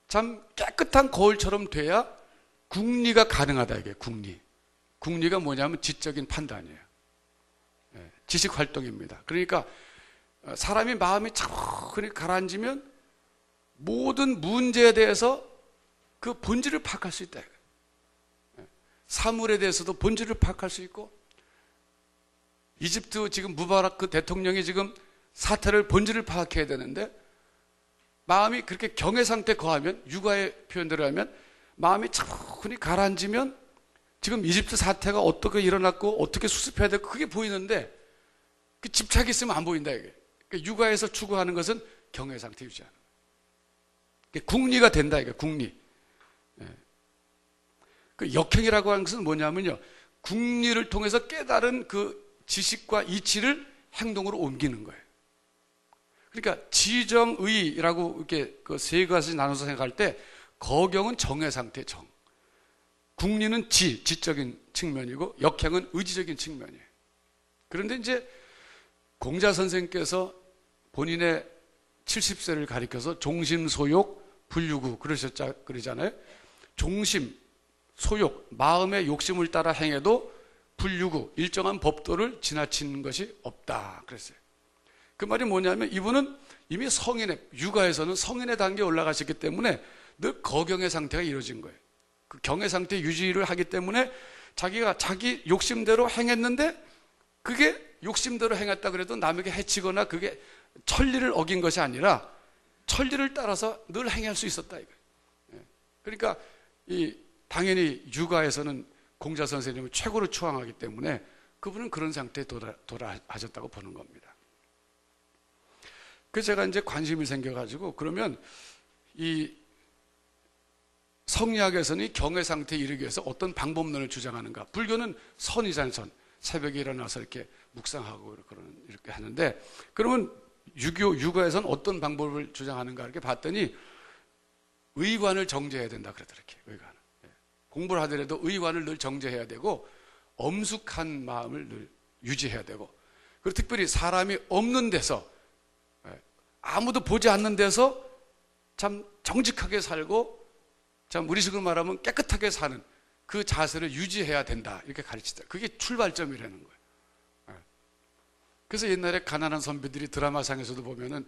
참 깨끗한 거울처럼 돼야 국리가 가능하다 이게 국리. 국리가 뭐냐면 지적인 판단이에요. 지식 활동입니다. 그러니까 사람이 마음이 차분히 가라앉으면 모든 문제에 대해서 그 본질을 파악할 수 있다. 사물에 대해서도 본질을 파악할 수 있고, 이집트 지금 무바라크 대통령이 지금 사태를 본질을 파악해야 되는데 마음이 그렇게 경외 상태 거하면, 육아의 표현대로 하면 마음이 차분히 가라앉으면 지금 이집트 사태가 어떻게 일어났고 어떻게 수습해야 되고 그게 보이는데 그 집착이 있으면 안 보인다 이게. 그러니까 육아에서 추구하는 것은 경외 상태 유지하는. 국리가 된다 이게. 국리. 그 역행이라고 하는 것은 뭐냐면요, 국리를 통해서 깨달은 그 지식과 이치를 행동으로 옮기는 거예요. 그러니까 지정의라고 이렇게 그 세 가지 나눠서 생각할 때, 거경은 정의 상태 정, 국리는 지적인 측면이고 역행은 의지적인 측면이에요. 그런데 이제 공자 선생께서 본인의 70세를 가리켜서 종심, 소욕, 불유구 그러잖아요. 종심, 소욕, 마음의 욕심을 따라 행해도 불유구, 일정한 법도를 지나치는 것이 없다 그랬어요. 그 말이 뭐냐면 이분은 이미 성인의, 육아에서는 성인의 단계에 올라가셨기 때문에 늘 거경의 상태가 이루어진 거예요. 그 경의 상태 유지를 하기 때문에 자기가 자기 욕심대로 행했는데, 그게 욕심대로 행했다 그래도 남에게 해치거나 그게 천리를 어긴 것이 아니라 천리를 따라서 늘 행할 수 있었다 이거예요. 그러니까 당연히 육아에서는 공자 선생님을 최고로 추앙하기 때문에 그분은 그런 상태에 도달하셨다고 보는 겁니다. 그래서 제가 이제 관심이 생겨가지고, 그러면 이 성리학에서는 이 경외 상태에 이르기 위해서 어떤 방법론을 주장하는가? 불교는 선이잖아요, 선. 새벽에 일어나서 이렇게 묵상하고 이렇게 하는데, 그러면 육아에서는 어떤 방법을 주장하는가? 이렇게 봤더니 의관을 정제해야 된다 그러더라고요. 의관. 공부를 하더라도 의관을 늘 정제해야 되고, 엄숙한 마음을 늘 유지해야 되고, 그리고 특별히 사람이 없는 데서, 아무도 보지 않는 데서 참 정직하게 살고, 참 우리식으로 말하면 깨끗하게 사는 그 자세를 유지해야 된다 이렇게 가르치다. 그게 출발점이라는 거예요. 그래서 옛날에 가난한 선비들이 드라마상에서도 보면은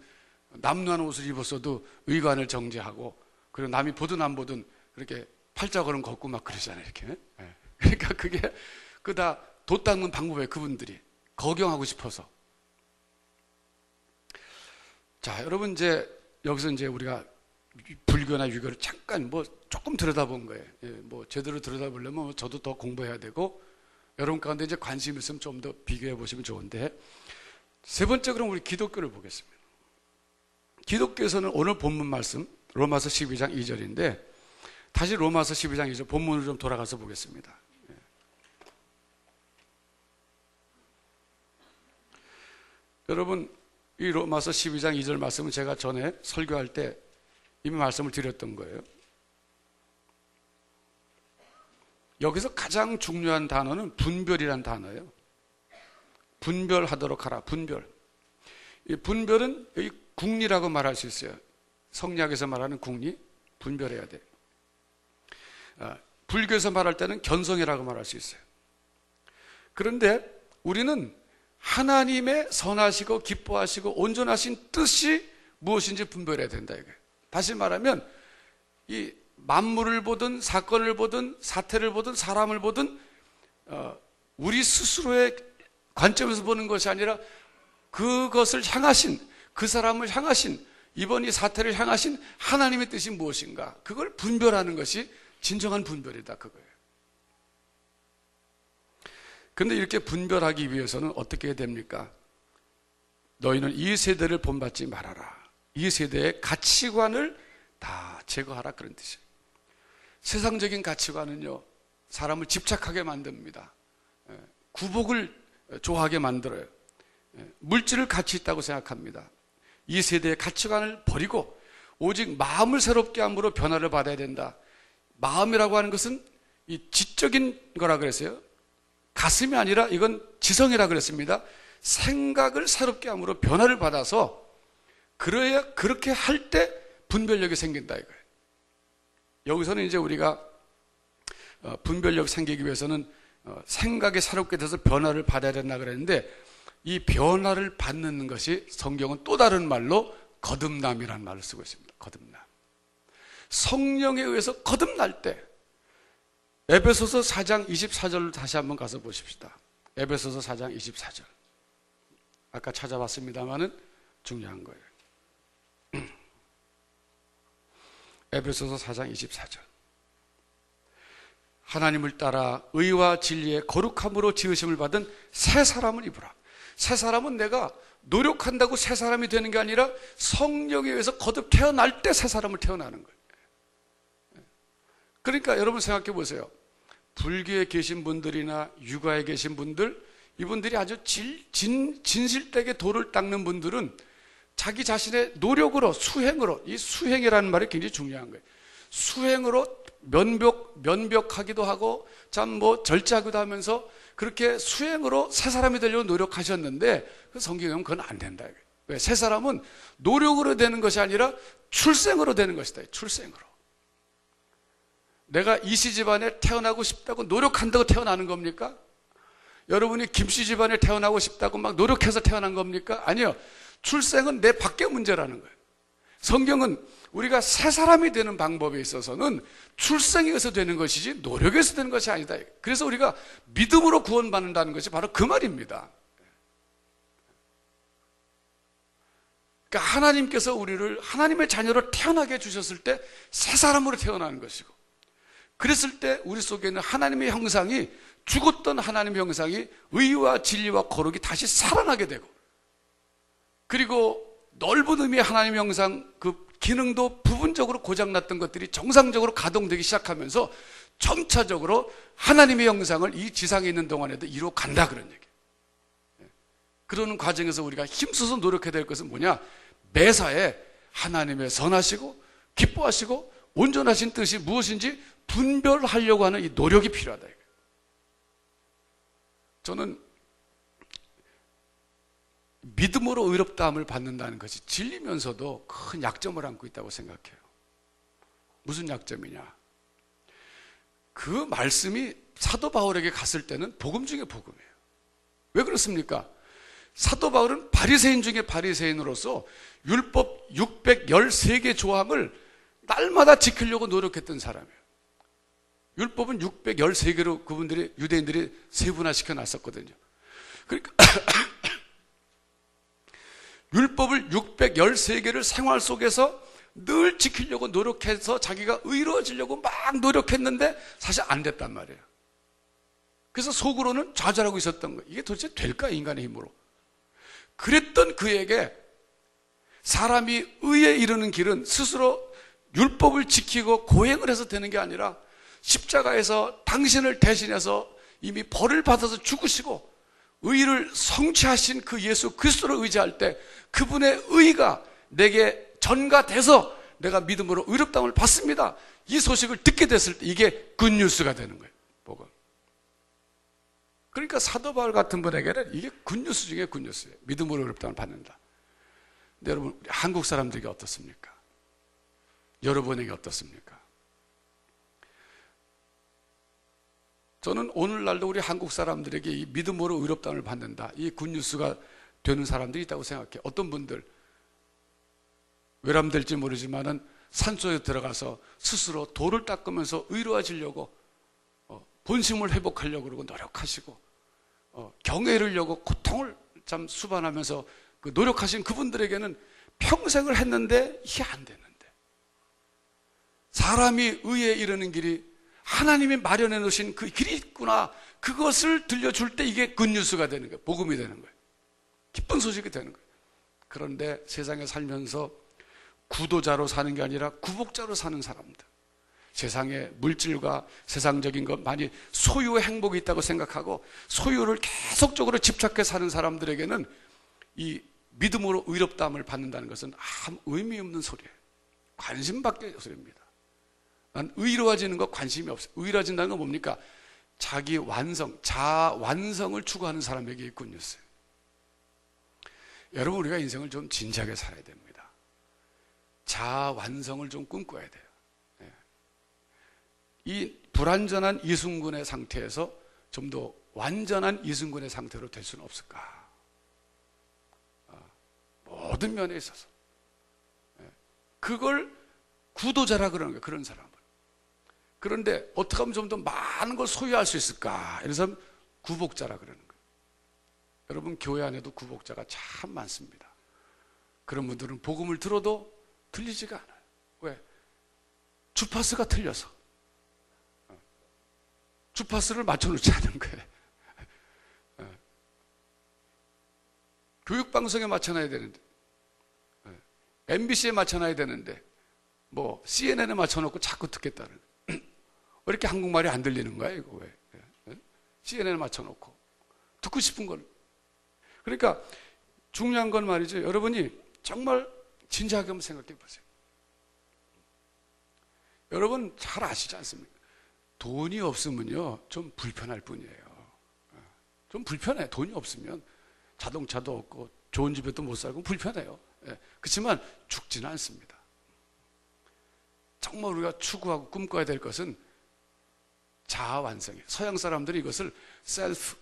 남루한 옷을 입었어도 의관을 정제하고, 그리고 남이 보든 안 보든 그렇게 팔자걸음 걷고 막 그러잖아요, 이렇게. 그러니까 그게 다 돛 닦는 방법이에요, 그분들이. 거경하고 싶어서. 자, 여러분, 이제 여기서 이제 우리가 불교나 유교를 잠깐 조금 들여다본 거예요. 제대로 들여다보려면 저도 더 공부해야 되고, 여러분 가운데 이제 관심 있으면 좀 더 비교해 보시면 좋은데, 세 번째, 그럼 우리 기독교를 보겠습니다. 기독교에서는 오늘 본문 말씀, 로마서 12장 2절인데, 다시 로마서 12장 2절 본문으로 좀 돌아가서 보겠습니다. 여러분, 이 로마서 12장 2절 말씀은 제가 전에 설교할 때 이미 말씀을 드렸던 거예요. 여기서 가장 중요한 단어는 분별이란 단어예요. 분별하도록 하라. 분별. 이 분별은 여기 국리라고 말할 수 있어요. 성리학에서 말하는 국리, 분별해야 돼. 불교에서 말할 때는 견성이라고 말할 수 있어요. 그런데 우리는 하나님의 선하시고 기뻐하시고 온전하신 뜻이 무엇인지 분별해야 된다 이거예요. 다시 말하면 이 만물을 보든 사건을 보든 사태를 보든 사람을 보든 우리 스스로의 관점에서 보는 것이 아니라 그것을 향하신, 그 사람을 향하신, 이번 이 사태를 향하신 하나님의 뜻이 무엇인가, 그걸 분별하는 것이 진정한 분별이다 그거예요. 그런데 이렇게 분별하기 위해서는 어떻게 해야 됩니까? 너희는 이 세대를 본받지 말아라. 이 세대의 가치관을 다 제거하라 그런 뜻이에요. 세상적인 가치관은요, 사람을 집착하게 만듭니다. 구복을 좋아하게 만들어요. 물질을 가치 있다고 생각합니다. 이 세대의 가치관을 버리고 오직 마음을 새롭게 함으로 변화를 받아야 된다. 마음이라고 하는 것은 이 지적인 거라 그랬어요. 가슴이 아니라 이건 지성이라 그랬습니다. 생각을 새롭게 함으로 변화를 받아서 그래야 그렇게 할 때 분별력이 생긴다 이거예요. 여기서는 이제 우리가 분별력 생기기 위해서는 생각이 새롭게 돼서 변화를 받아야 된다 그랬는데, 이 변화를 받는 것이 성경은 또 다른 말로 거듭남이라는 말을 쓰고 있습니다. 거듭남. 성령에 의해서 거듭날 때, 에베소서 4장 24절을 다시 한번 가서 보십시다. 에베소서 4장 24절. 아까 찾아봤습니다만은 중요한 거예요. 에베소서 4장 24절. 하나님을 따라 의와 진리의 거룩함으로 지으심을 받은 새 사람을 입으라. 새 사람은 내가 노력한다고 새 사람이 되는 게 아니라 성령에 의해서 거듭 태어날 때 새 사람을 태어나는 거예요. 그러니까 여러분 생각해 보세요. 불교에 계신 분들이나 유가에 계신 분들, 이분들이 아주 진실되게 도를 닦는 분들은 자기 자신의 노력으로, 수행으로, 이 수행이라는 말이 굉장히 중요한 거예요. 수행으로 면벽하기도 하고, 참 절제하기도 하면서 그렇게 수행으로 새 사람이 되려고 노력하셨는데, 그 성경에 보면 그건 안 된다. 왜? 새 사람은 노력으로 되는 것이 아니라 출생으로 되는 것이다. 출생으로. 내가 이씨 집안에 태어나고 싶다고 노력한다고 태어나는 겁니까? 여러분이 김씨 집안에 태어나고 싶다고 막 노력해서 태어난 겁니까? 아니요. 출생은 내 밖의 문제라는 거예요. 성경은 우리가 새 사람이 되는 방법에 있어서는 출생에 의해서 되는 것이지 노력에서 되는 것이 아니다. 그래서 우리가 믿음으로 구원받는다는 것이 바로 그 말입니다. 그러니까 하나님께서 우리를 하나님의 자녀로 태어나게 해주셨을 때 새 사람으로 태어나는 것이고, 그랬을 때 우리 속에 있는 하나님의 형상이, 죽었던 하나님의 형상이 의와 진리와 거룩이 다시 살아나게 되고, 그리고 넓은 의미의 하나님의 형상, 그 기능도 부분적으로 고장났던 것들이 정상적으로 가동되기 시작하면서 점차적으로 하나님의 형상을 이 지상에 있는 동안에도 이루어 간다, 그런 얘기예요. 그러는 과정에서 우리가 힘써서 노력해야 될 것은 뭐냐? 매사에 하나님의 선하시고 기뻐하시고 온전하신 뜻이 무엇인지 분별하려고 하는 이 노력이 필요하다. 저는 믿음으로 의롭다함을 받는다는 것이 진리면서도 큰 약점을 안고 있다고 생각해요. 무슨 약점이냐? 그 말씀이 사도 바울에게 갔을 때는 복음 중에 복음이에요. 왜 그렇습니까? 사도 바울은 바리새인 중에 바리새인으로서 율법 613개 조항을 날마다 지키려고 노력했던 사람이에요. 율법은 613개로 그분들이, 유대인들이 세분화시켜 놨었거든요. 그러니까 율법을 613개를 생활 속에서 늘 지키려고 노력해서 자기가 의로워지려고 막 노력했는데 사실 안 됐단 말이에요. 그래서 속으로는 좌절하고 있었던 거예요. 이게 도대체 될까, 인간의 힘으로? 그랬던 그에게 사람이 의에 이르는 길은 스스로 율법을 지키고 고행을 해서 되는 게 아니라 십자가에서 당신을 대신해서 이미 벌을 받아서 죽으시고 의를 성취하신 그 예수 그리스도를 의지할 때 그분의 의가 내게 전가돼서 내가 믿음으로 의롭다함을 받습니다. 이 소식을 듣게 됐을 때 이게 굿뉴스가 되는 거예요. 복음. 그러니까 사도 바울 같은 분에게는 이게 굿뉴스 중에 굿뉴스예요. 믿음으로 의롭다함을 받는다. 근데 여러분, 우리 한국 사람들에게 어떻습니까? 여러분에게 어떻습니까? 저는 오늘날도 우리 한국 사람들에게 이 믿음으로 의롭다함을 받는다, 이 굿뉴스가 되는 사람들이 있다고 생각해요. 어떤 분들 외람될지 모르지만은 산속에 들어가서 스스로 돌을 닦으면서 의로워지려고 본심을 회복하려고 그러고 노력하시고 경에 이르려고 고통을 참 수반하면서 그 노력하신 그분들에게는 평생을 했는데 이게 안 됐는데, 사람이 의에 이르는 길이 하나님이 마련해 놓으신 그 길이 있구나, 그것을 들려줄 때 이게 굿뉴스가 되는 거예요. 복음이 되는 거예요. 기쁜 소식이 되는 거예요. 그런데 세상에 살면서 구도자로 사는 게 아니라 구복자로 사는 사람들, 세상에 물질과 세상적인 것, 많이 소유의 행복이 있다고 생각하고 소유를 계속적으로 집착해 사는 사람들에게는 이 믿음으로 의롭다함을 받는다는 것은 아무 의미 없는 소리예요. 관심 밖의 소리입니다. 난 의로워지는 거 관심이 없어요. 의로워진다는 건 뭡니까? 자기 완성, 자아 완성을 추구하는 사람에게 이 굿뉴스예요. 여러분, 우리가 인생을 좀 진지하게 살아야 됩니다. 자아 완성을 좀 꿈꿔야 돼요. 이 불완전한 이순근의 상태에서 좀 더 완전한 이순근의 상태로 될 수는 없을까? 모든 면에 있어서 그걸 구도자라 그러는 거예요. 그런 사람은. 그런데 어떻게 하면 좀 더 많은 걸 소유할 수 있을까? 이래서 구복자라 그러는 거예요. 여러분, 교회 안에도 구복자가 참 많습니다. 그런 분들은 복음을 들어도 들리지가 않아요. 왜? 주파수가 틀려서. 주파수를 맞춰놓지 않은 거예요. 교육방송에 맞춰놔야 되는데, MBC에 맞춰놔야 되는데, 뭐 CNN에 맞춰놓고 자꾸 듣겠다는. 왜 이렇게 한국말이 안 들리는 거야 이거 왜? CNN에 맞춰놓고 듣고 싶은 걸. 그러니까 중요한 건 말이죠. 여러분이 정말 진지하게 한번 생각해 보세요. 여러분 잘 아시지 않습니까? 돈이 없으면요 좀 불편할 뿐이에요. 좀 불편해. 돈이 없으면 자동차도 없고 좋은 집에도 못 살고 불편해요. 그렇지만 죽지는 않습니다. 정말 우리가 추구하고 꿈꿔야 될 것은 자아 완성이에요. 서양 사람들이 이것을 self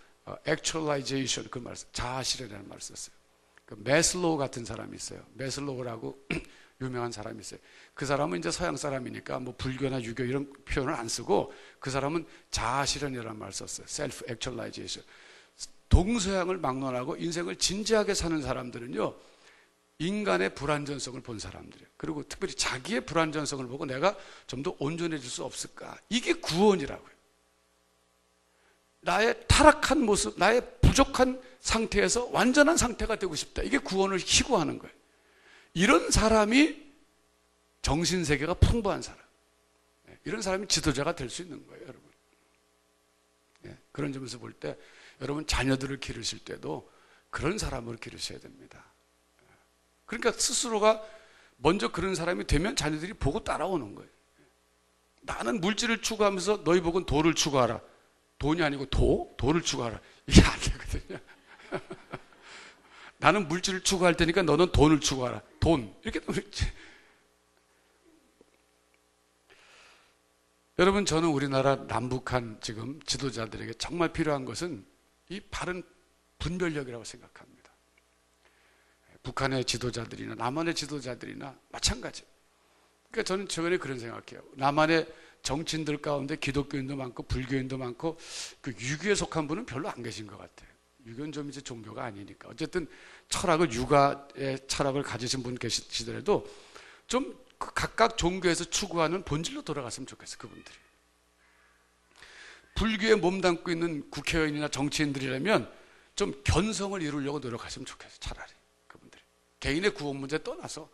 actualization 그 말, 자아 실현이라는 말을 썼어요. 그 메슬로우 같은 사람이 있어요. 메슬로우라고 유명한 사람이 있어요. 그 사람은 이제 서양 사람이니까 뭐 불교나 유교 이런 표현을 안 쓰고 그 사람은 자아 실현이라는 말을 썼어요. self actualization. 동서양을 막론하고 인생을 진지하게 사는 사람들은요, 인간의 불완전성을 본 사람들이에요. 그리고 특별히 자기의 불완전성을 보고 내가 좀 더 온전해질 수 없을까? 이게 구원이라고요. 나의 타락한 모습, 나의 부족한 상태에서 완전한 상태가 되고 싶다. 이게 구원을 희구하는 거예요. 이런 사람이 정신세계가 풍부한 사람. 이런 사람이 지도자가 될 수 있는 거예요, 여러분. 그런 점에서 볼 때 여러분 자녀들을 기르실 때도 그런 사람을 기르셔야 됩니다. 그러니까 스스로가 먼저 그런 사람이 되면 자녀들이 보고 따라오는 거예요. 나는 물질을 추구하면서 너희 복은 도를 추구하라. 돈이 아니고 도를 추구하라. 이게 안 되거든요. 나는 물질을 추구할 테니까 너는 돈을 추구하라. 돈. 이렇게 그렇지. 여러분, 저는 우리나라 남북한 지금 지도자들에게 정말 필요한 것은 이 바른 분별력이라고 생각합니다. 북한의 지도자들이나 남한의 지도자들이나 마찬가지. 그러니까 저는 최근에 그런 생각해요. 남한의 정치인들 가운데 기독교인도 많고 불교인도 많고 그 유교에 속한 분은 별로 안 계신 것 같아요. 유교는 좀 이제 종교가 아니니까. 어쨌든 철학을 유가의 철학을 가지신 분 계시더라도 좀 각각 종교에서 추구하는 본질로 돌아갔으면 좋겠어요. 그분들이. 불교에 몸담고 있는 국회의원이나 정치인들이라면 좀 견성을 이루려고 노력하시면 좋겠어요. 차라리 그분들이. 개인의 구원 문제 떠나서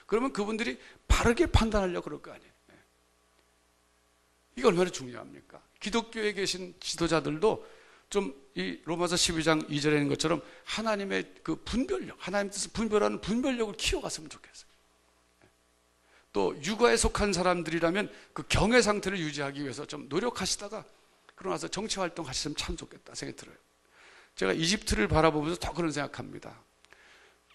그러면 그분들이 바르게 판단하려고 그럴 거 아니에요. 이게 얼마나 중요합니까? 기독교에 계신 지도자들도 좀 이 로마서 12장 2절에 있는 것처럼 하나님의 그 분별력, 하나님 뜻을 분별하는 분별력을 키워갔으면 좋겠어요. 또 육아에 속한 사람들이라면 그 경의 상태를 유지하기 위해서 좀 노력하시다가 그러고 나서 정치 활동 하시면 참 좋겠다 생각이 들어요. 제가 이집트를 바라보면서 더 그런 생각합니다.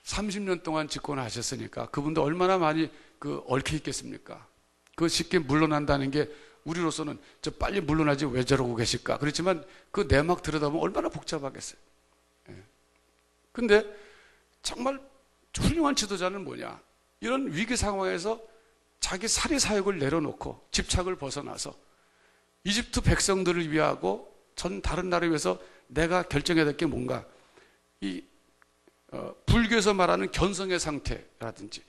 30년 동안 집권을 하셨으니까 그분도 얼마나 많이 그 얽혀 있겠습니까? 그 쉽게 물러난다는 게 우리로서는 저 빨리 물러나지 왜 저러고 계실까? 그렇지만 그 내막 들여다보면 얼마나 복잡하겠어요. 근데 정말 훌륭한 지도자는 뭐냐? 이런 위기 상황에서 자기 사리 사욕을 내려놓고 집착을 벗어나서 이집트 백성들을 위하고 전 다른 나라를 위해서 내가 결정해야 될 게 뭔가 이 불교에서 말하는 견성의 상태라든지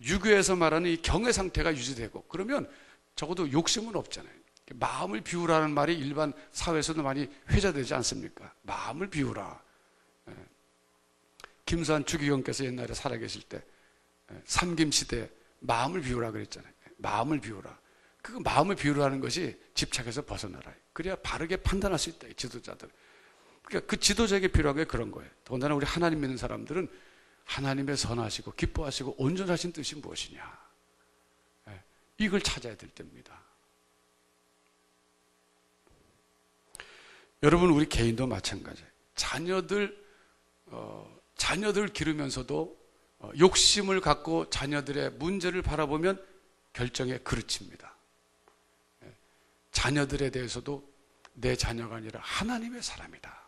유교에서 말하는 이 경의 상태가 유지되고 그러면 적어도 욕심은 없잖아요. 마음을 비우라는 말이 일반 사회에서도 많이 회자되지 않습니까? 마음을 비우라. 김수환 주기경께서 옛날에 살아계실 때 삼김시대에 마음을 비우라 그랬잖아요. 마음을 비우라. 그 마음을 비우라는 것이 집착에서 벗어나라. 그래야 바르게 판단할 수 있다. 이 지도자들. 그러니까 그 지도자에게 필요한 게 그런 거예요. 더군다나 우리 하나님 믿는 사람들은 하나님의 선하시고 기뻐하시고 온전하신 뜻이 무엇이냐. 이걸 찾아야 될 때입니다. 여러분, 우리 개인도 마찬가지예요. 자녀들 기르면서도 욕심을 갖고 자녀들의 문제를 바라보면 결정에 그르칩니다. 자녀들에 대해서도 내 자녀가 아니라 하나님의 사람이다.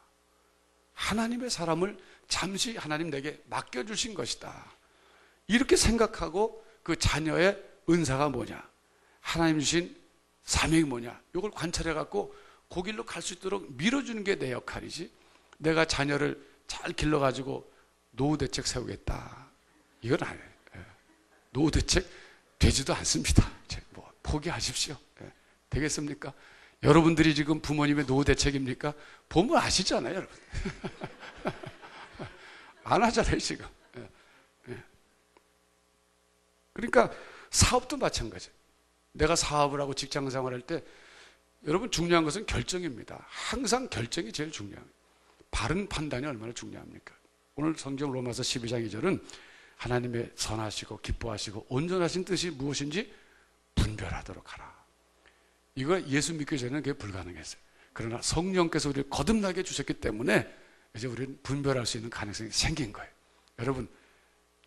하나님의 사람을 잠시 하나님 내게 맡겨주신 것이다. 이렇게 생각하고 그 자녀의 은사가 뭐냐, 하나님 주신 사명이 뭐냐, 이걸 관찰해 갖고 그 길로 갈 수 있도록 밀어주는 게 내 역할이지, 내가 자녀를 잘 길러가지고 노후 대책 세우겠다, 이건 아니에요. 노후 대책 되지도 않습니다. 뭐 포기하십시오. 예. 되겠습니까? 여러분들이 지금 부모님의 노후 대책입니까? 보면 아시잖아요, 여러분. 안 하잖아요, 지금. 예. 예. 그러니까 사업도 마찬가지예요. 내가 사업을 하고 직장 생활할 때 여러분 중요한 것은 결정입니다. 항상 결정이 제일 중요합니다. 바른 판단이 얼마나 중요합니까? 오늘 성경 로마서 12장 2절은 하나님의 선하시고 기뻐하시고 온전하신 뜻이 무엇인지 분별하도록 하라. 이거 예수 믿기 전에는 그게 불가능했어요. 그러나 성령께서 우리를 거듭나게 해주셨기 때문에 이제 우리는 분별할 수 있는 가능성이 생긴 거예요. 여러분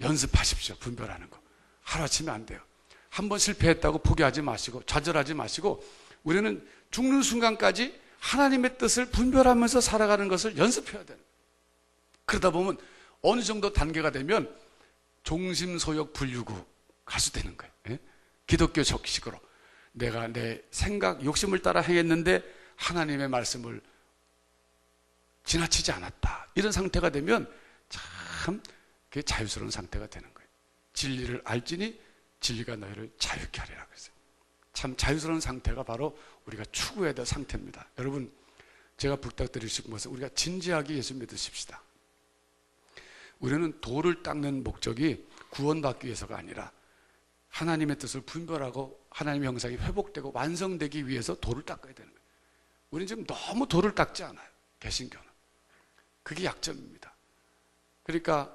연습하십시오. 분별하는 거. 하루아침에 안 돼요. 한번 실패했다고 포기하지 마시고 좌절하지 마시고 우리는 죽는 순간까지 하나님의 뜻을 분별하면서 살아가는 것을 연습해야 돼요. 그러다 보면 어느 정도 단계가 되면 종심소욕 분류구 가수 되는 거예요. 예? 기독교 적식으로 내가 내 생각, 욕심을 따라 행했는데 하나님의 말씀을 지나치지 않았다. 이런 상태가 되면 참 그게 자유스러운 상태가 되는 거예요. 진리를 알지니 진리가 너희를 자유케 하리라 그랬어요. 참 자유스러운 상태가 바로 우리가 추구해야 될 상태입니다. 여러분 제가 부탁드리고 싶은 것은 우리가 진지하게 예수 믿으십시다. 우리는 돌을 닦는 목적이 구원받기 위해서가 아니라 하나님의 뜻을 분별하고 하나님의 형상이 회복되고 완성되기 위해서 돌을 닦아야 되는 거예요. 우리는 지금 너무 돌을 닦지 않아요. 개신교는. 그게 약점입니다. 그러니까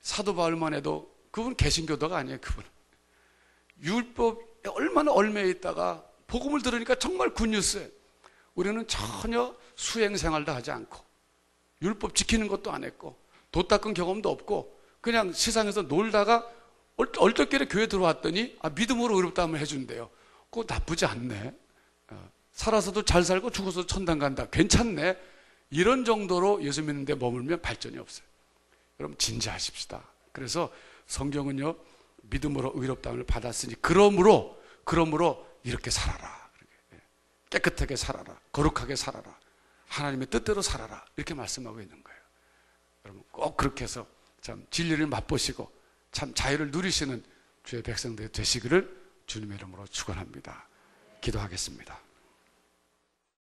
사도 바울만 해도 그분 개신교도가 아니에요. 그분은. 율법에 얼마나 얽매여 있다가 복음을 들으니까 정말 굿뉴스예요. 우리는 전혀 수행 생활도 하지 않고 율법 지키는 것도 안 했고 도 닦은 경험도 없고 그냥 세상에서 놀다가 얼떨결에 교회 들어왔더니 믿음으로 의롭다함을 해준대요. 그거 나쁘지 않네. 살아서도 잘 살고 죽어서도 천당 간다. 괜찮네. 이런 정도로 예수 믿는데 머물면 발전이 없어요. 여러분 진지하십시다. 그래서 성경은요 믿음으로 의롭다함을 받았으니 그러므로 이렇게 살아라. 깨끗하게 살아라. 거룩하게 살아라. 하나님의 뜻대로 살아라. 이렇게 말씀하고 있는 거예요. 여러분 꼭 그렇게 해서 참 진리를 맛보시고 참 자유를 누리시는 주의 백성들 되시기를 주님의 이름으로 축원합니다. 기도하겠습니다.